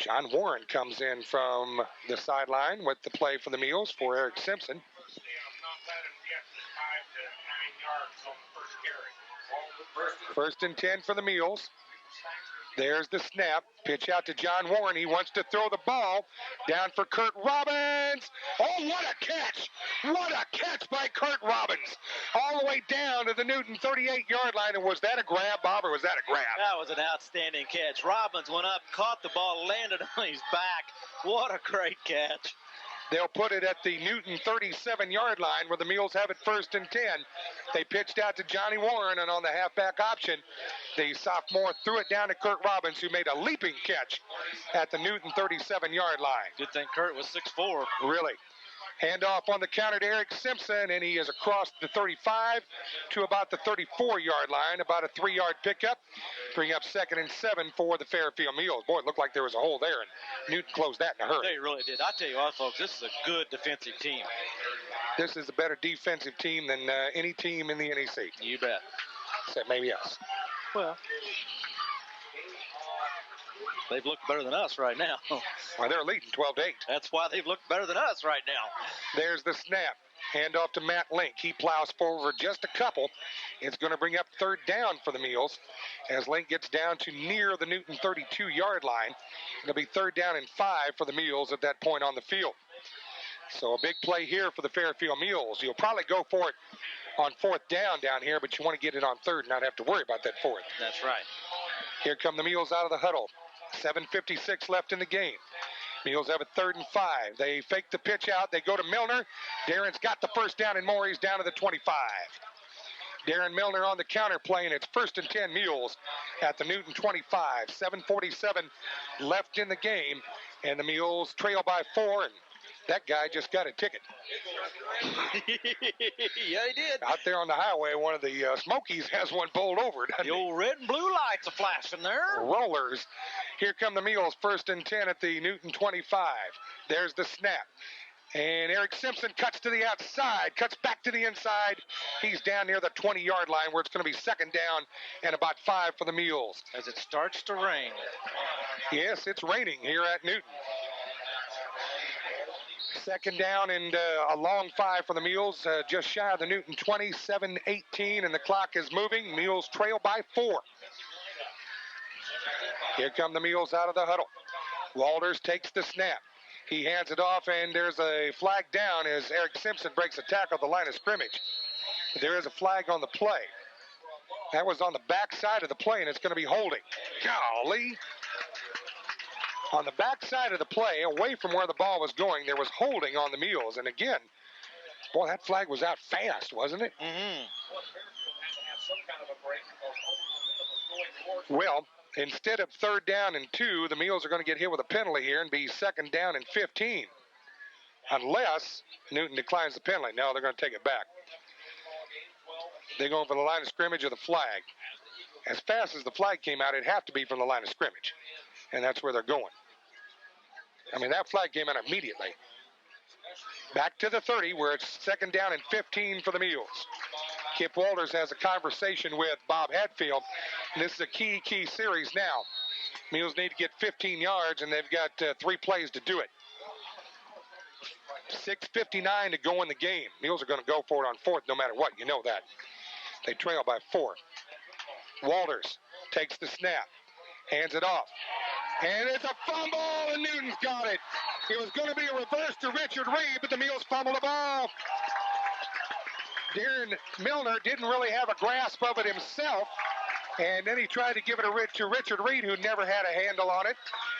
Speaker 1: John Warren comes in from the sideline with the play for the Mules for Eric Simpson. First and 10 for the Mules. There's the snap. Pitch out to John Warren. He wants to throw the ball down for Kurt Robbins. Oh, what a catch! What a catch by Kurt Robbins. All the way down to the Newton 38-yard line. And was that a grab, Bob, or was that a grab?
Speaker 2: That was an outstanding catch. Robbins went up, caught the ball, landed on his back. What a great catch.
Speaker 1: They'll put it at the Newton 37-yard line where the Mules have it first and 10. They pitched out to Johnny Warren, and on the halfback option, the sophomore threw it down to Kurt Robbins, who made a leaping catch at the Newton 37-yard line.
Speaker 2: Good thing Kurt was 6'4".
Speaker 1: Really. Handoff on the counter to Eric Simpson, and he is across the 35 to about the 34-yard line, about a 3-yard pickup. Bring up second and 7 for the Fairfield Mules. Boy, it looked like there was a hole there, and Newton closed that in a hurry.
Speaker 2: They really did. I tell you what, folks, this is a good defensive team.
Speaker 1: This is a better defensive team than any team in the NEC.
Speaker 2: You bet.
Speaker 1: Except maybe us.
Speaker 2: Well, they've looked better than us right now.
Speaker 1: Well, they're leading 12-8.
Speaker 2: That's why they've looked better than us right now.
Speaker 1: There's the snap. Handoff to Matt Link. He plows forward just a couple. It's going to bring up third down for the Mules as Link gets down to near the Newton 32-yard line. It'll be third down and 5 for the Mules at that point on the field. So a big play here for the Fairfield Mules. You'll probably go for it on fourth down here, but you want to get it on third and not have to worry about that fourth.
Speaker 2: That's right.
Speaker 1: Here come the Mules out of the huddle. 7:56 left in the game. Mules have a third and 5. They fake the pitch out. They go to Milner. Daren's got the first down and more. He's down to the 25. Daren Milner on the counter play, and it's first and 10 Mules at the Newton 25. 7:47 left in the game, and the Mules trail by 4, and that guy just got a ticket.
Speaker 2: Yeah, he did.
Speaker 1: Out there on the highway, one of the Smokies has one pulled over.
Speaker 2: The old red and blue lights are flashing there.
Speaker 1: Rollers. Here come the Mules, first and 10 at the Newton 25. There's the snap. And Eric Simpson cuts to the outside, cuts back to the inside. He's down near the 20-yard line where it's going to be second down and about 5 for the Mules.
Speaker 2: As it starts to rain.
Speaker 1: Yes, it's raining here at Newton. Second down and a long 5 for the Mules, just shy of the Newton 20, 7:18, and the clock is moving. Mules trail by 4. Here come the Mules out of the huddle. Walters takes the snap. He hands it off, and there's a flag down as Eric Simpson breaks a tackle at the line of scrimmage. There is a flag on the play. That was on the back side of the play, and it's going to be holding. Golly. On the back side of the play, away from where the ball was going, there was holding on the Mules. And again, boy, that flag was out fast, wasn't it?
Speaker 2: Mm-hmm.
Speaker 1: Well, instead of third down and 2, the Mules are going to get hit with a penalty here and be second down and 15. Unless Newton declines the penalty. No, they're going to take it back. They're going for the line of scrimmage or the flag. As fast as the flag came out, it'd have to be from the line of scrimmage. And that's where they're going. I mean, that flag came out immediately. Back to the 30, where it's second down and 15 for the Mules. Kip Walters has a conversation with Bob Hadfield. And this is a key series now. Mules need to get 15 yards, and they've got 3 plays to do it. 6:59 to go in the game. Mules are going to go for it on fourth no matter what. You know that. They trail by 4. Walters takes the snap. Hands it off. And it's a fumble, and Newton's got it. It was going to be a reverse to Richard Reid, but the Mules fumbled the ball. Daren Milner didn't really have a grasp of it himself, and then he tried to give it to Richard Reid, who never had a handle on it,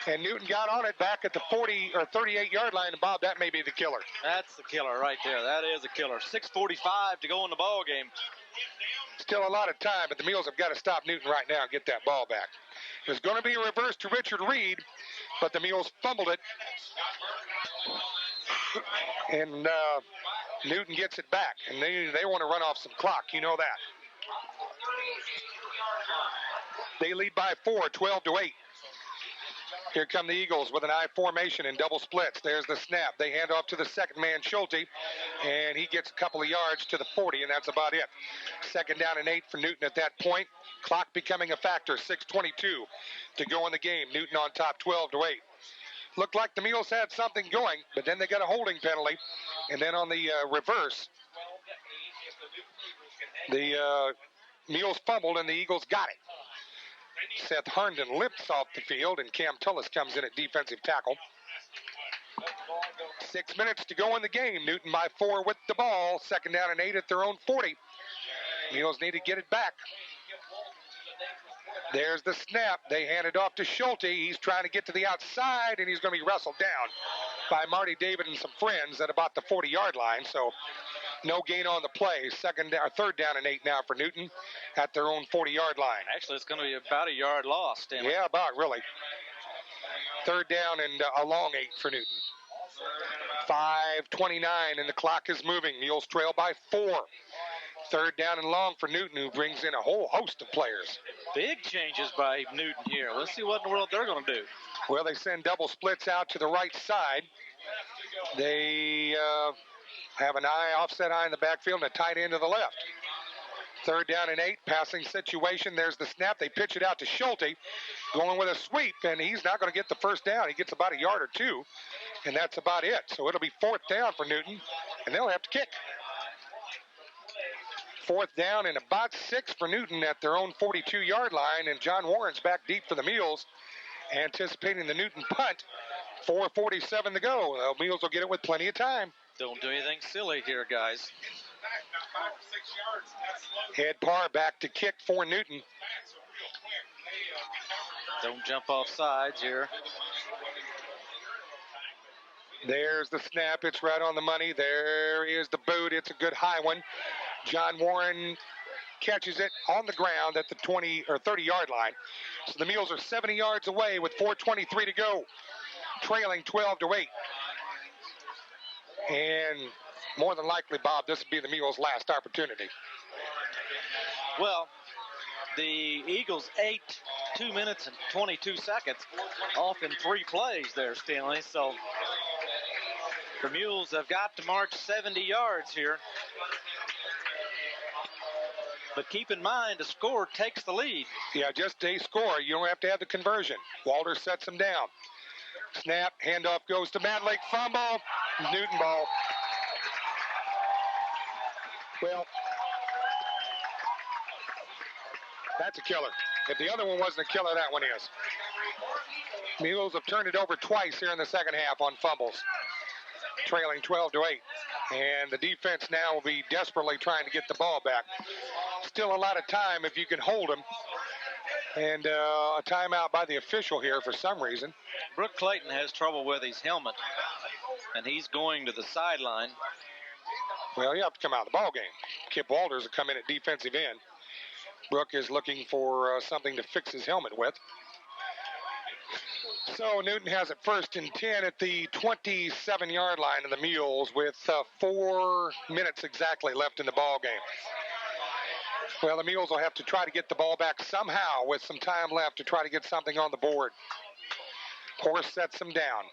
Speaker 1: and Newton got on it back at the 40 or 38-yard line, and Bob, that may be the killer.
Speaker 2: That's the killer right there. That is a killer. 6:45 to go in the ball game.
Speaker 1: Still a lot of time, but the Mules have got to stop Newton right now and get that ball back. It was going to be a reverse to Richard Reid, but the Mules fumbled it. And Newton gets it back, and they want to run off some clock. You know that. They lead by 4, 12-8. Here come the Eagles with an I formation and double splits. There's the snap. They hand off to the second man, Schulte, and he gets a couple of yards to the 40, and that's about it. 2nd down and 8 for Newton at that point. Clock becoming a factor. 6:22 to go in the game. Newton on top, 12-8. Looked like the Mules had something going, but then they got a holding penalty, and then on the reverse, the Mules fumbled and the Eagles got it. Seth Herndon limps off the field, and Cam Tullis comes in at defensive tackle. 6 minutes to go in the game. Newton by 4 with the ball. 2nd down and 8 at their own 40. Mules need to get it back. There's the snap. They hand it off to Schulte. He's trying to get to the outside, and he's going to be wrestled down by Marty David and some friends at about the 40-yard line. So no gain on the play. 3rd down and 8 now for Newton at their own 40-yard line.
Speaker 2: Actually, it's going to be about a yard lost.
Speaker 1: Yeah, about really. 3rd down and a long 8 for Newton. 5:29 and the clock is moving. Mules trail by 4. 3rd down and long for Newton, who brings in a whole host of players.
Speaker 2: Big changes by Newton here. Let's see what in the world they're going to do.
Speaker 1: Well, they send double splits out to the right side. They have an offset eye in the backfield and a tight end to the left. 3rd down and 8, passing situation. There's the snap. They pitch it out to Schulte, going with a sweep, and he's not going to get the 1st down. He gets about a yard or 2, and that's about it. So it'll be 4th down for Newton, and they'll have to kick. 4th down and about 6 for Newton at their own 42-yard line, and John Warren's back deep for the Mules, anticipating the Newton punt. 4:47 to go. The Mules will get it with plenty of time.
Speaker 2: Don't do anything silly here, guys.
Speaker 1: Ed Parr back to kick for Newton.
Speaker 2: Don't jump off sides here.
Speaker 1: There's the snap. It's right on the money. There is the boot. It's a good high one. John Warren catches it on the ground at the 20 or 30-yard line. So the Mules are 70 yards away with 4:23 to go, trailing 12-8. And more than likely, Bob, this will be the Mules' last opportunity.
Speaker 2: Well, the Eagles ate 2 minutes and 22 seconds off in 3 plays there, Stanley. So the Mules have got to march 70 yards here. But keep in mind, a score takes the lead.
Speaker 1: Yeah, just a score. You don't have to have the conversion. Walters sets him down. Snap, handoff goes to Madlake, fumble, Newton ball. Well, that's a killer. If the other one wasn't a killer, that one is. Mules have turned it over twice here in the second half on fumbles, trailing 12-8. And the defense now will be desperately trying to get the ball back. Still a lot of time if you can hold them. And a timeout by the official here for some reason.
Speaker 2: Brooke Clayton has trouble with his helmet, and he's going to the sideline.
Speaker 1: Well, you have to come out of the ball game. Kip Walters will come in at defensive end. Brooke is looking for something to fix his helmet with. So Newton has it 1st and 10 at the 27-yard line of the Mules with 4 minutes exactly left in the ball game. Well, the Mules will have to try to get the ball back somehow with some time left to try to get something on the board. Horst sets them down.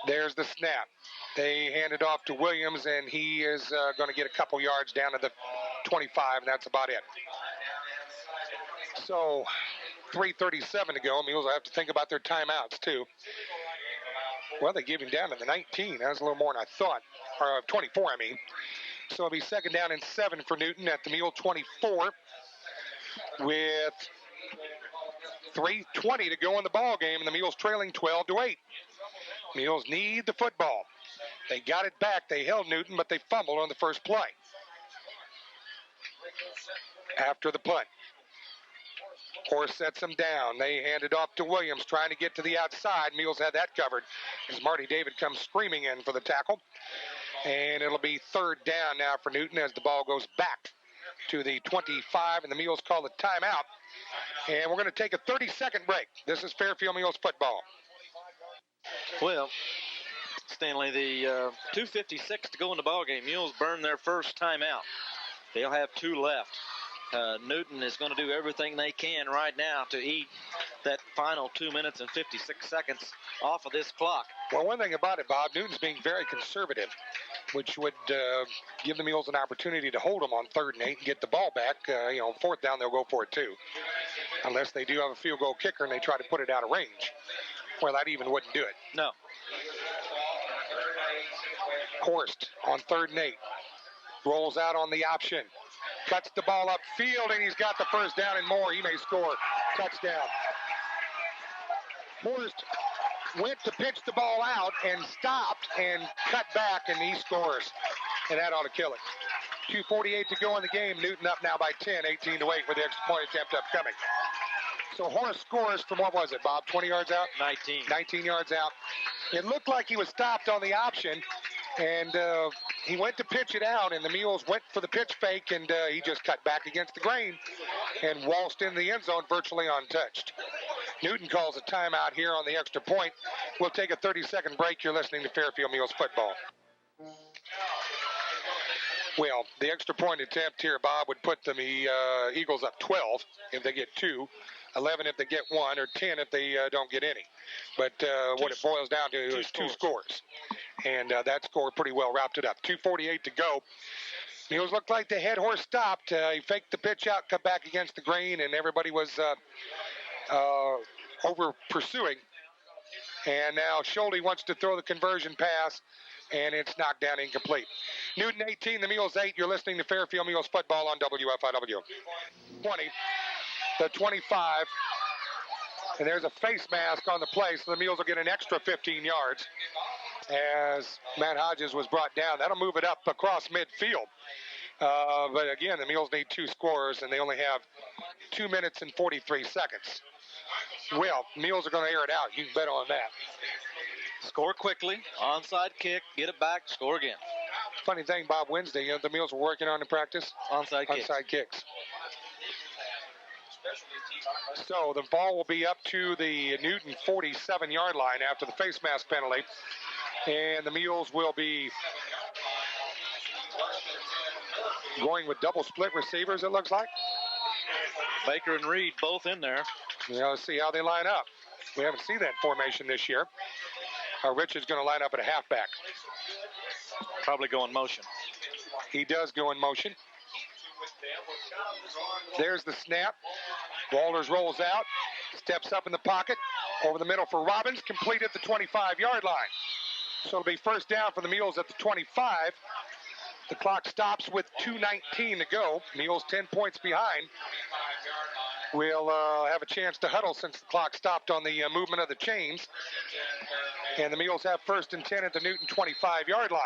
Speaker 1: There's the snap. They hand it off to Williams, and he is going to get a couple yards down to the 25, and that's about it. So 3:37 to go. Mules will have to think about their timeouts, too. Well, they gave him down to the 19. That was a little more than I thought. Or 24, I mean. So it'll be 2nd down and 7 for Newton at the Mule 24 with 3:20 to go in the ball game, and the Mules trailing 12-8. Mules need the football. They got it back. They held Newton, but they fumbled on the first play. After the punt, Horst sets them down. They hand it off to Williams, trying to get to the outside. Mules had that covered as Marty David comes screaming in for the tackle. And it'll be third down now for Newton as the ball goes back to the 25, and the Mules call a timeout. And we're going to take a 30-second break. This is Fairfield Mules football.
Speaker 2: Well, Stanley, the 2:56 to go in the ballgame. Mules burn their first timeout. They'll have 2 left. Newton is going to do everything they can right now to eat that final 2 minutes and 56 seconds off of this clock.
Speaker 1: Well, one thing about it, Bob, Newton's being very conservative, which would give the Mules an opportunity to hold them on 3rd and 8 and get the ball back. 4th down, they'll go for it too, unless they do have a field goal kicker and they try to put it out of range. Well, that even wouldn't do it.
Speaker 2: No.
Speaker 1: Horst on 3rd and 8. Rolls out on the option. Cuts the ball upfield, and he's got the first down and more. He may score. Touchdown. Horst went to pitch the ball out and stopped and cut back, and he scores. And that ought to kill it. 2:48 to go in the game. Newton up now by 10, 18-8 with the extra point attempt upcoming. So Horst scores from, what was it, Bob, 20 yards out? 19 yards out. It looked like he was stopped on the option, and he went to pitch it out, and the Mules went for the pitch fake, and he just cut back against the grain and waltzed in the end zone virtually untouched. Newton calls a timeout here on the extra point. We'll take a 30-second break. You're listening to Fairfield Mules football. Well, the extra point attempt here, Bob, would put the Eagles up 12 if they get 2, 11 if they get 1, or 10 if they don't get any. But what it boils down to is 2 scores. And that score pretty well wrapped it up. 2:48 to go. Mules looked like the head horse stopped. He faked the pitch out, cut back against the grain, and everybody was over pursuing. And now Schulte wants to throw the conversion pass, and it's knocked down incomplete. Newton 18, the Mules 8. You're listening to Fairfield Mules football on WFIW. 20, the 25, and there's a face mask on the play, so the Mules will get an extra 15 yards as Matt Hodges was brought down. That'll move it up across midfield. But again, the Mules need 2 scorers, and they only have 2 minutes and 43 seconds. Well, Mules are going to air it out. You can bet on that.
Speaker 2: Score quickly, onside kick, get it back, score again.
Speaker 1: Funny thing, Bob, Wednesday, the Mules were working on in practice.
Speaker 2: Onside
Speaker 1: kicks. So the ball will be up to the Newton 47-yard line after the face mask penalty. And the Mules will be going with double split receivers, it looks like.
Speaker 2: Baker and Reid both in there.
Speaker 1: Let's see how they line up. We haven't seen that formation this year. Richard's going to line up at a halfback.
Speaker 2: Probably go in motion.
Speaker 1: He does go in motion. There's the snap. Walters rolls out, steps up in the pocket, over the middle for Robbins, complete at the 25-yard line. So it'll be first down for the Mules at the 25. The clock stops with 2:19 to go. Mules 10 points behind. We'll have a chance to huddle since the clock stopped on the movement of the chains. And the Mules have first and 10 at the Newton 25-yard line.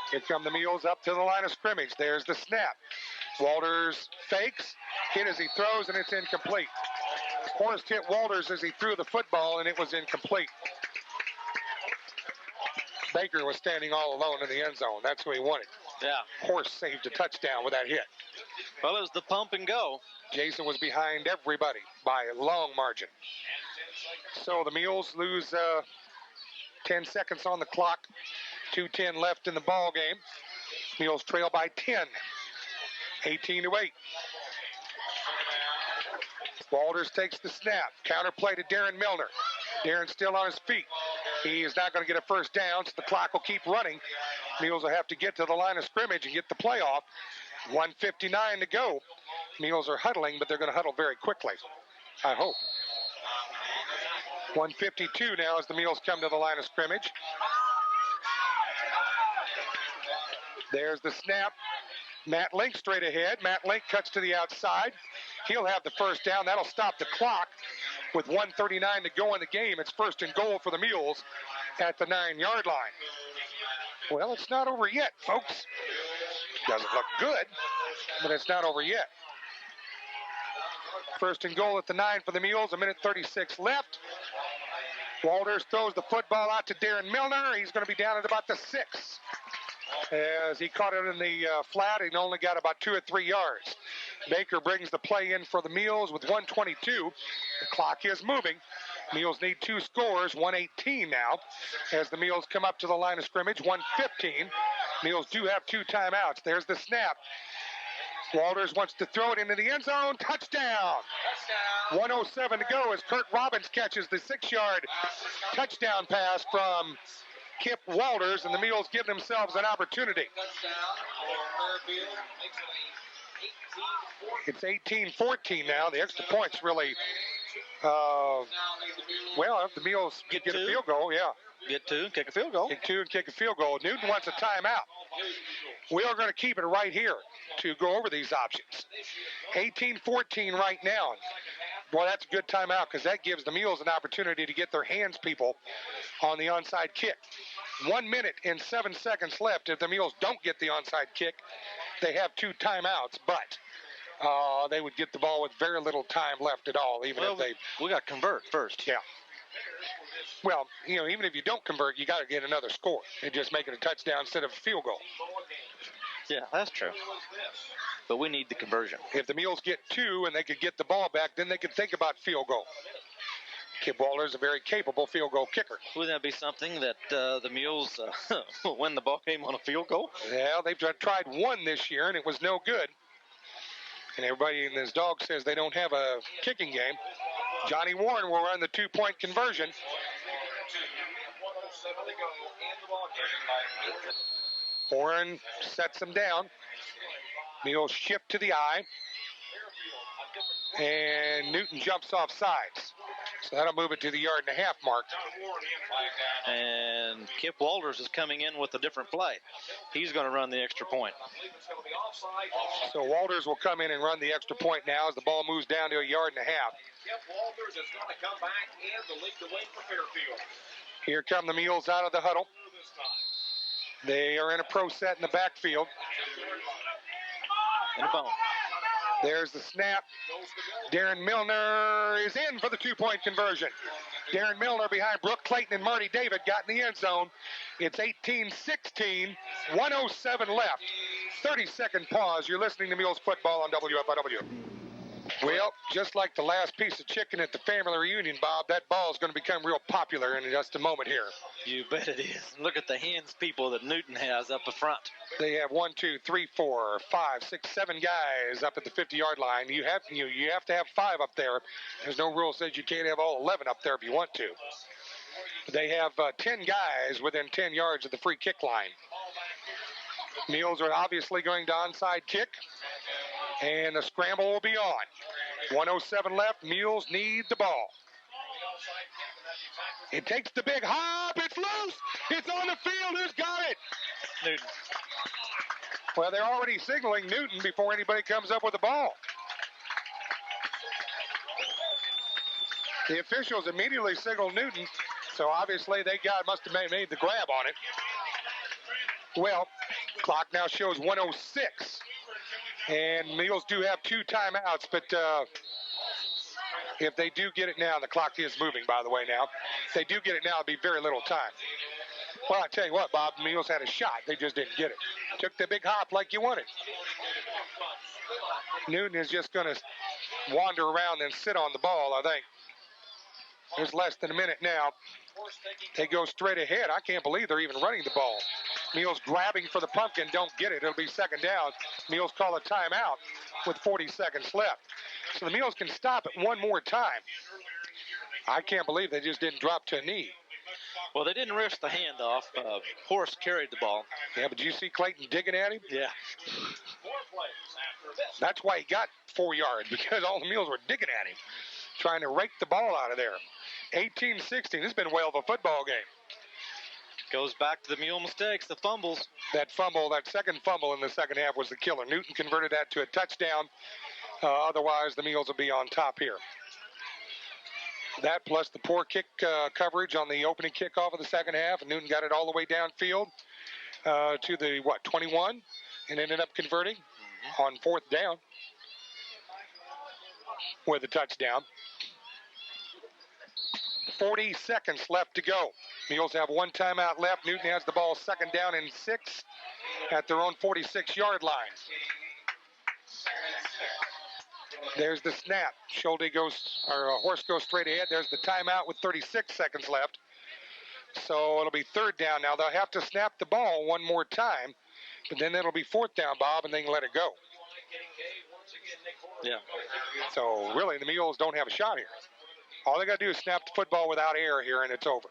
Speaker 1: Here come the Mules up to the line of scrimmage. There's the snap. Walters fakes, hit as he throws, and it's incomplete. Horst hit Walters as he threw the football, and it was incomplete. Baker was standing all alone in the end zone. That's who he wanted.
Speaker 2: Yeah.
Speaker 1: Horst saved a touchdown with that hit.
Speaker 2: Well, it was the pump and go.
Speaker 1: Jason was behind everybody by a long margin. So the Mules lose 10 seconds on the clock. 2:10 left in the ball game. Mules trail by 10. 18-8. Walters takes the snap. Counter play to Daren Milner. Daren's still on his feet. He is not going to get a first down, so the clock will keep running. Mules will have to get to the line of scrimmage and get the play off. 1:59 to go. Mules are huddling, but they're going to huddle very quickly, I hope. 1:52 now as the Mules come to the line of scrimmage. There's the snap. Matt Link straight ahead. Matt Link cuts to the outside. He'll have the first down. That'll stop the clock. with 1:39 to go in the game. It's 1st and goal for the Mules at the 9-yard line. Well, it's not over yet, folks. Doesn't look good, but it's not over yet. 1st and goal at the 9 for the Mules, 1:36 left. Walters throws the football out to Daren Milner. He's going to be down at about the 6. As he caught it in the flat, and only got about 2 or 3 yards. Baker brings the play in for the Mules with 1:22. The clock is moving. Mules need 2 scores, 1:18 now, as the Mules come up to the line of scrimmage, 1:15. Mules do have 2 timeouts. There's the snap. Walters wants to throw it into the end zone. Touchdown! 1:07 to go as Kurt Robbins catches the 6-yard touchdown pass from Kip Walters, and the Mules give themselves an opportunity. It's 18-14 now. The extra points really, well, if the Mules get a field goal, yeah.
Speaker 2: Get 2 and kick a field goal.
Speaker 1: Get 2 and kick a field goal. Newton wants a timeout. We are going to keep it right here to go over these options. 18-14 right now. Boy, that's a good timeout because that gives the Mules an opportunity to get their hands people on the onside kick. 1 minute and 7 seconds left. If the Mules don't get the onside kick, they have 2 timeouts, but they would get the ball with very little time left at all, even if they...
Speaker 2: We got to convert first.
Speaker 1: Yeah. Well, even if you don't convert, you got to get another score and just make it a touchdown instead of a field goal.
Speaker 2: Yeah, that's true. But we need the conversion.
Speaker 1: If the Mules get 2 and they could get the ball back, then they could think about field goal. Kip Walters is a very capable field goal kicker.
Speaker 2: Wouldn't that be something that the Mules win the ball game on a field goal?
Speaker 1: Yeah, they've tried 1 this year, and it was no good. And everybody in this dog says they don't have a kicking game. Johnny Warren will run the 2-point conversion. Warren sets them down. Mules shift to the eye. And Newton jumps off sides. So that'll move it to the 1.5 yard mark.
Speaker 2: And Kip Walters is coming in with a different play. He's going to run the extra point.
Speaker 1: So Walters will come in and run the extra point now as the ball moves down to 1.5 yards.
Speaker 5: Kip Walters is going to come back and lead the way for Fairfield.
Speaker 1: Here come the Mules out of the huddle. They are in a pro set in the backfield.
Speaker 2: In a bone.
Speaker 1: There's the snap. Daren Milner is in for the 2-point conversion. Daren Milner behind Brooke Clayton and Marty David got in the end zone. It's 18-16, 1:07 left. 30-second pause. You're listening to Mules football on WFIW. Well, just like the last piece of chicken at the family reunion, Bob, that ball is going to become real popular in just a moment here.
Speaker 2: You bet it is. Look at the hands people that Newton has up the front.
Speaker 1: They have 1, 2, 3, 4, 5, 6, 7 guys up at the 50-yard line. You have to have 5 up there. There's no rule that says you can't have all 11 up there if you want to. They have 10 guys within 10 yards of the free kick line. Mules are obviously going to onside kick, and the scramble will be on. 1:07 left. Mules need the ball. It takes the big hop. It's loose. It's on the field. Who's got it?
Speaker 2: Newton.
Speaker 1: Well, they're already signaling Newton before anybody comes up with the ball. The officials immediately signaled Newton, so obviously they must have made the grab on it. Well, clock now shows 1:06. And Mules do have 2 timeouts, but if they do get it now, the clock is moving, by the way, now. If they do get it now, it'll be very little time. Well, I tell you what, Bob, the Mules had a shot. They just didn't get it. Took the big hop like you wanted. Newton is just going to wander around and sit on the ball, I think. There's less than a minute now. They go straight ahead. I can't believe they're even running the ball. Mules grabbing for the pumpkin, don't get it. It'll be 2nd down. Mules call a timeout with 40 seconds left. So the Mules can stop it one more time. I can't believe they just didn't drop to a knee.
Speaker 2: Well, they didn't rush the handoff. Horst carried the ball.
Speaker 1: Yeah, but did you see Clayton digging at him?
Speaker 2: Yeah.
Speaker 1: That's why he got 4 yards, because all the Mules were digging at him, trying to rake the ball out of there. 18-16. This has been a whale of a football game.
Speaker 2: Goes back to the Mule mistakes, the fumbles.
Speaker 1: That second fumble in the second half was the killer. Newton converted that to a touchdown. Otherwise, the Mules will be on top here. That plus the poor kick coverage on the opening kickoff of the second half, and Newton got it all the way downfield to the, 21, and ended up converting on 4th down with a touchdown. 40 seconds left to go. Mules have one timeout left. Newton has the ball 2nd down and 6 at their own 46-yard line. There's the snap. Horse goes straight ahead. There's the timeout with 36 seconds left. So it'll be 3rd down now. They'll have to snap the ball one more time, but then it'll be 4th down, Bob, and they can let it go.
Speaker 2: Yeah.
Speaker 1: So really, the Mules don't have a shot here. All they got to do is snap the football without error here, and it's over.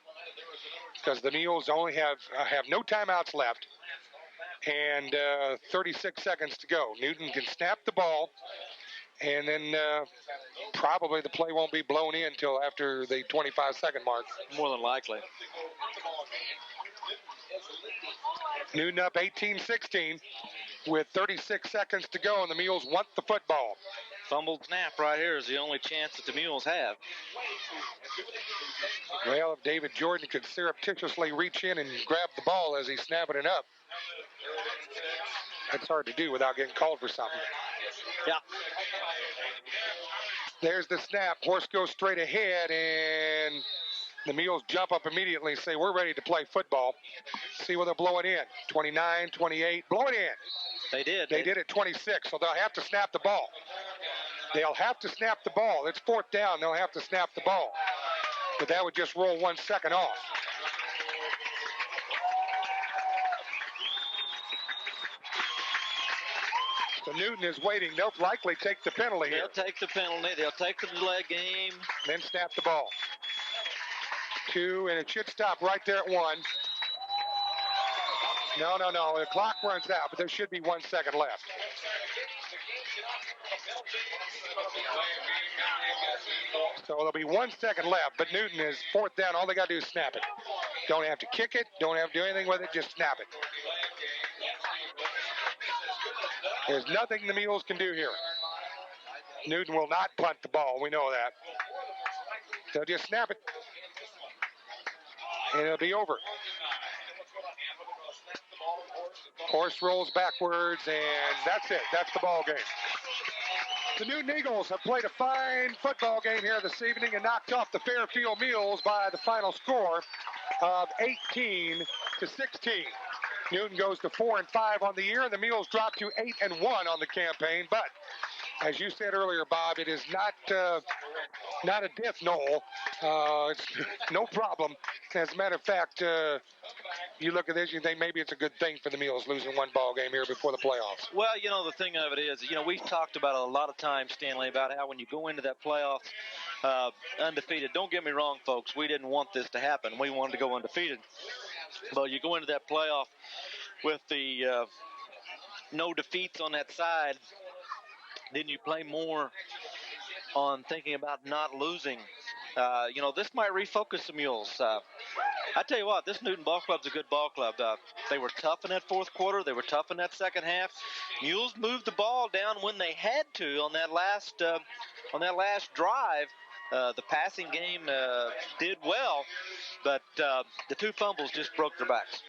Speaker 1: Because the Mules only have no timeouts left, and 36 seconds to go. Newton can snap the ball, and then probably the play won't be blown in until after the 25-second mark.
Speaker 2: More than likely.
Speaker 1: Newton up 18-16 with 36 seconds to go, and the Mules want the football.
Speaker 2: Fumbled snap right here is the only chance that the Mules have.
Speaker 1: Well, if David Jordan could surreptitiously reach in and grab the ball as he's snapping it up, that's hard to do without getting called for something.
Speaker 2: Yeah.
Speaker 1: There's the snap. Horse goes straight ahead, and the Mules jump up immediately and say, we're ready to play football. See where they're blowing in. 29, 28, blow it in.
Speaker 2: They did.
Speaker 1: They did at 26, so they'll have to snap the ball. They'll have to snap the ball. It's 4th down. They'll have to snap the ball. But that would just roll 1 second off. So Newton is waiting. They'll likely take the penalty here.
Speaker 2: They'll take the penalty. They'll take the delay game.
Speaker 1: Then snap the ball. 2, and it should stop right there at 1. No. The clock runs out, but there should be 1 second left. So there'll be 1 second left, but Newton is 4th down. All they got to do is snap it. Don't have to kick it. Don't have to do anything with it. Just snap it. There's nothing the Mules can do here. Newton will not punt the ball. We know that. They'll just snap it. And it'll be over. Horse rolls backwards, and that's it. That's the ball game. The Newton Eagles have played a fine football game here this evening and knocked off the Fairfield Mules by the final score of 18-16. Newton goes to 4-5 on the year, and the Mules drop to 8-1 on the campaign. But as you said earlier, Bob, it is not a death knell. It's no problem. As a matter of fact, you look at this, you think maybe it's a good thing for the Mules losing one ball game here before the playoffs.
Speaker 2: Well, the thing of it is, we've talked about a lot of times, Stanley, about how when you go into that playoffs undefeated, don't get me wrong, folks, we didn't want this to happen. We wanted to go undefeated. But you go into that playoff with the no defeats on that side, then you play more on thinking about not losing. This might refocus the Mules. I tell you what, this Newton Ball Club's a good ball club. They were tough in that 4th quarter. They were tough in that second half. Mules moved the ball down when they had to on that last drive. The passing game did well, but the 2 fumbles just broke their backs.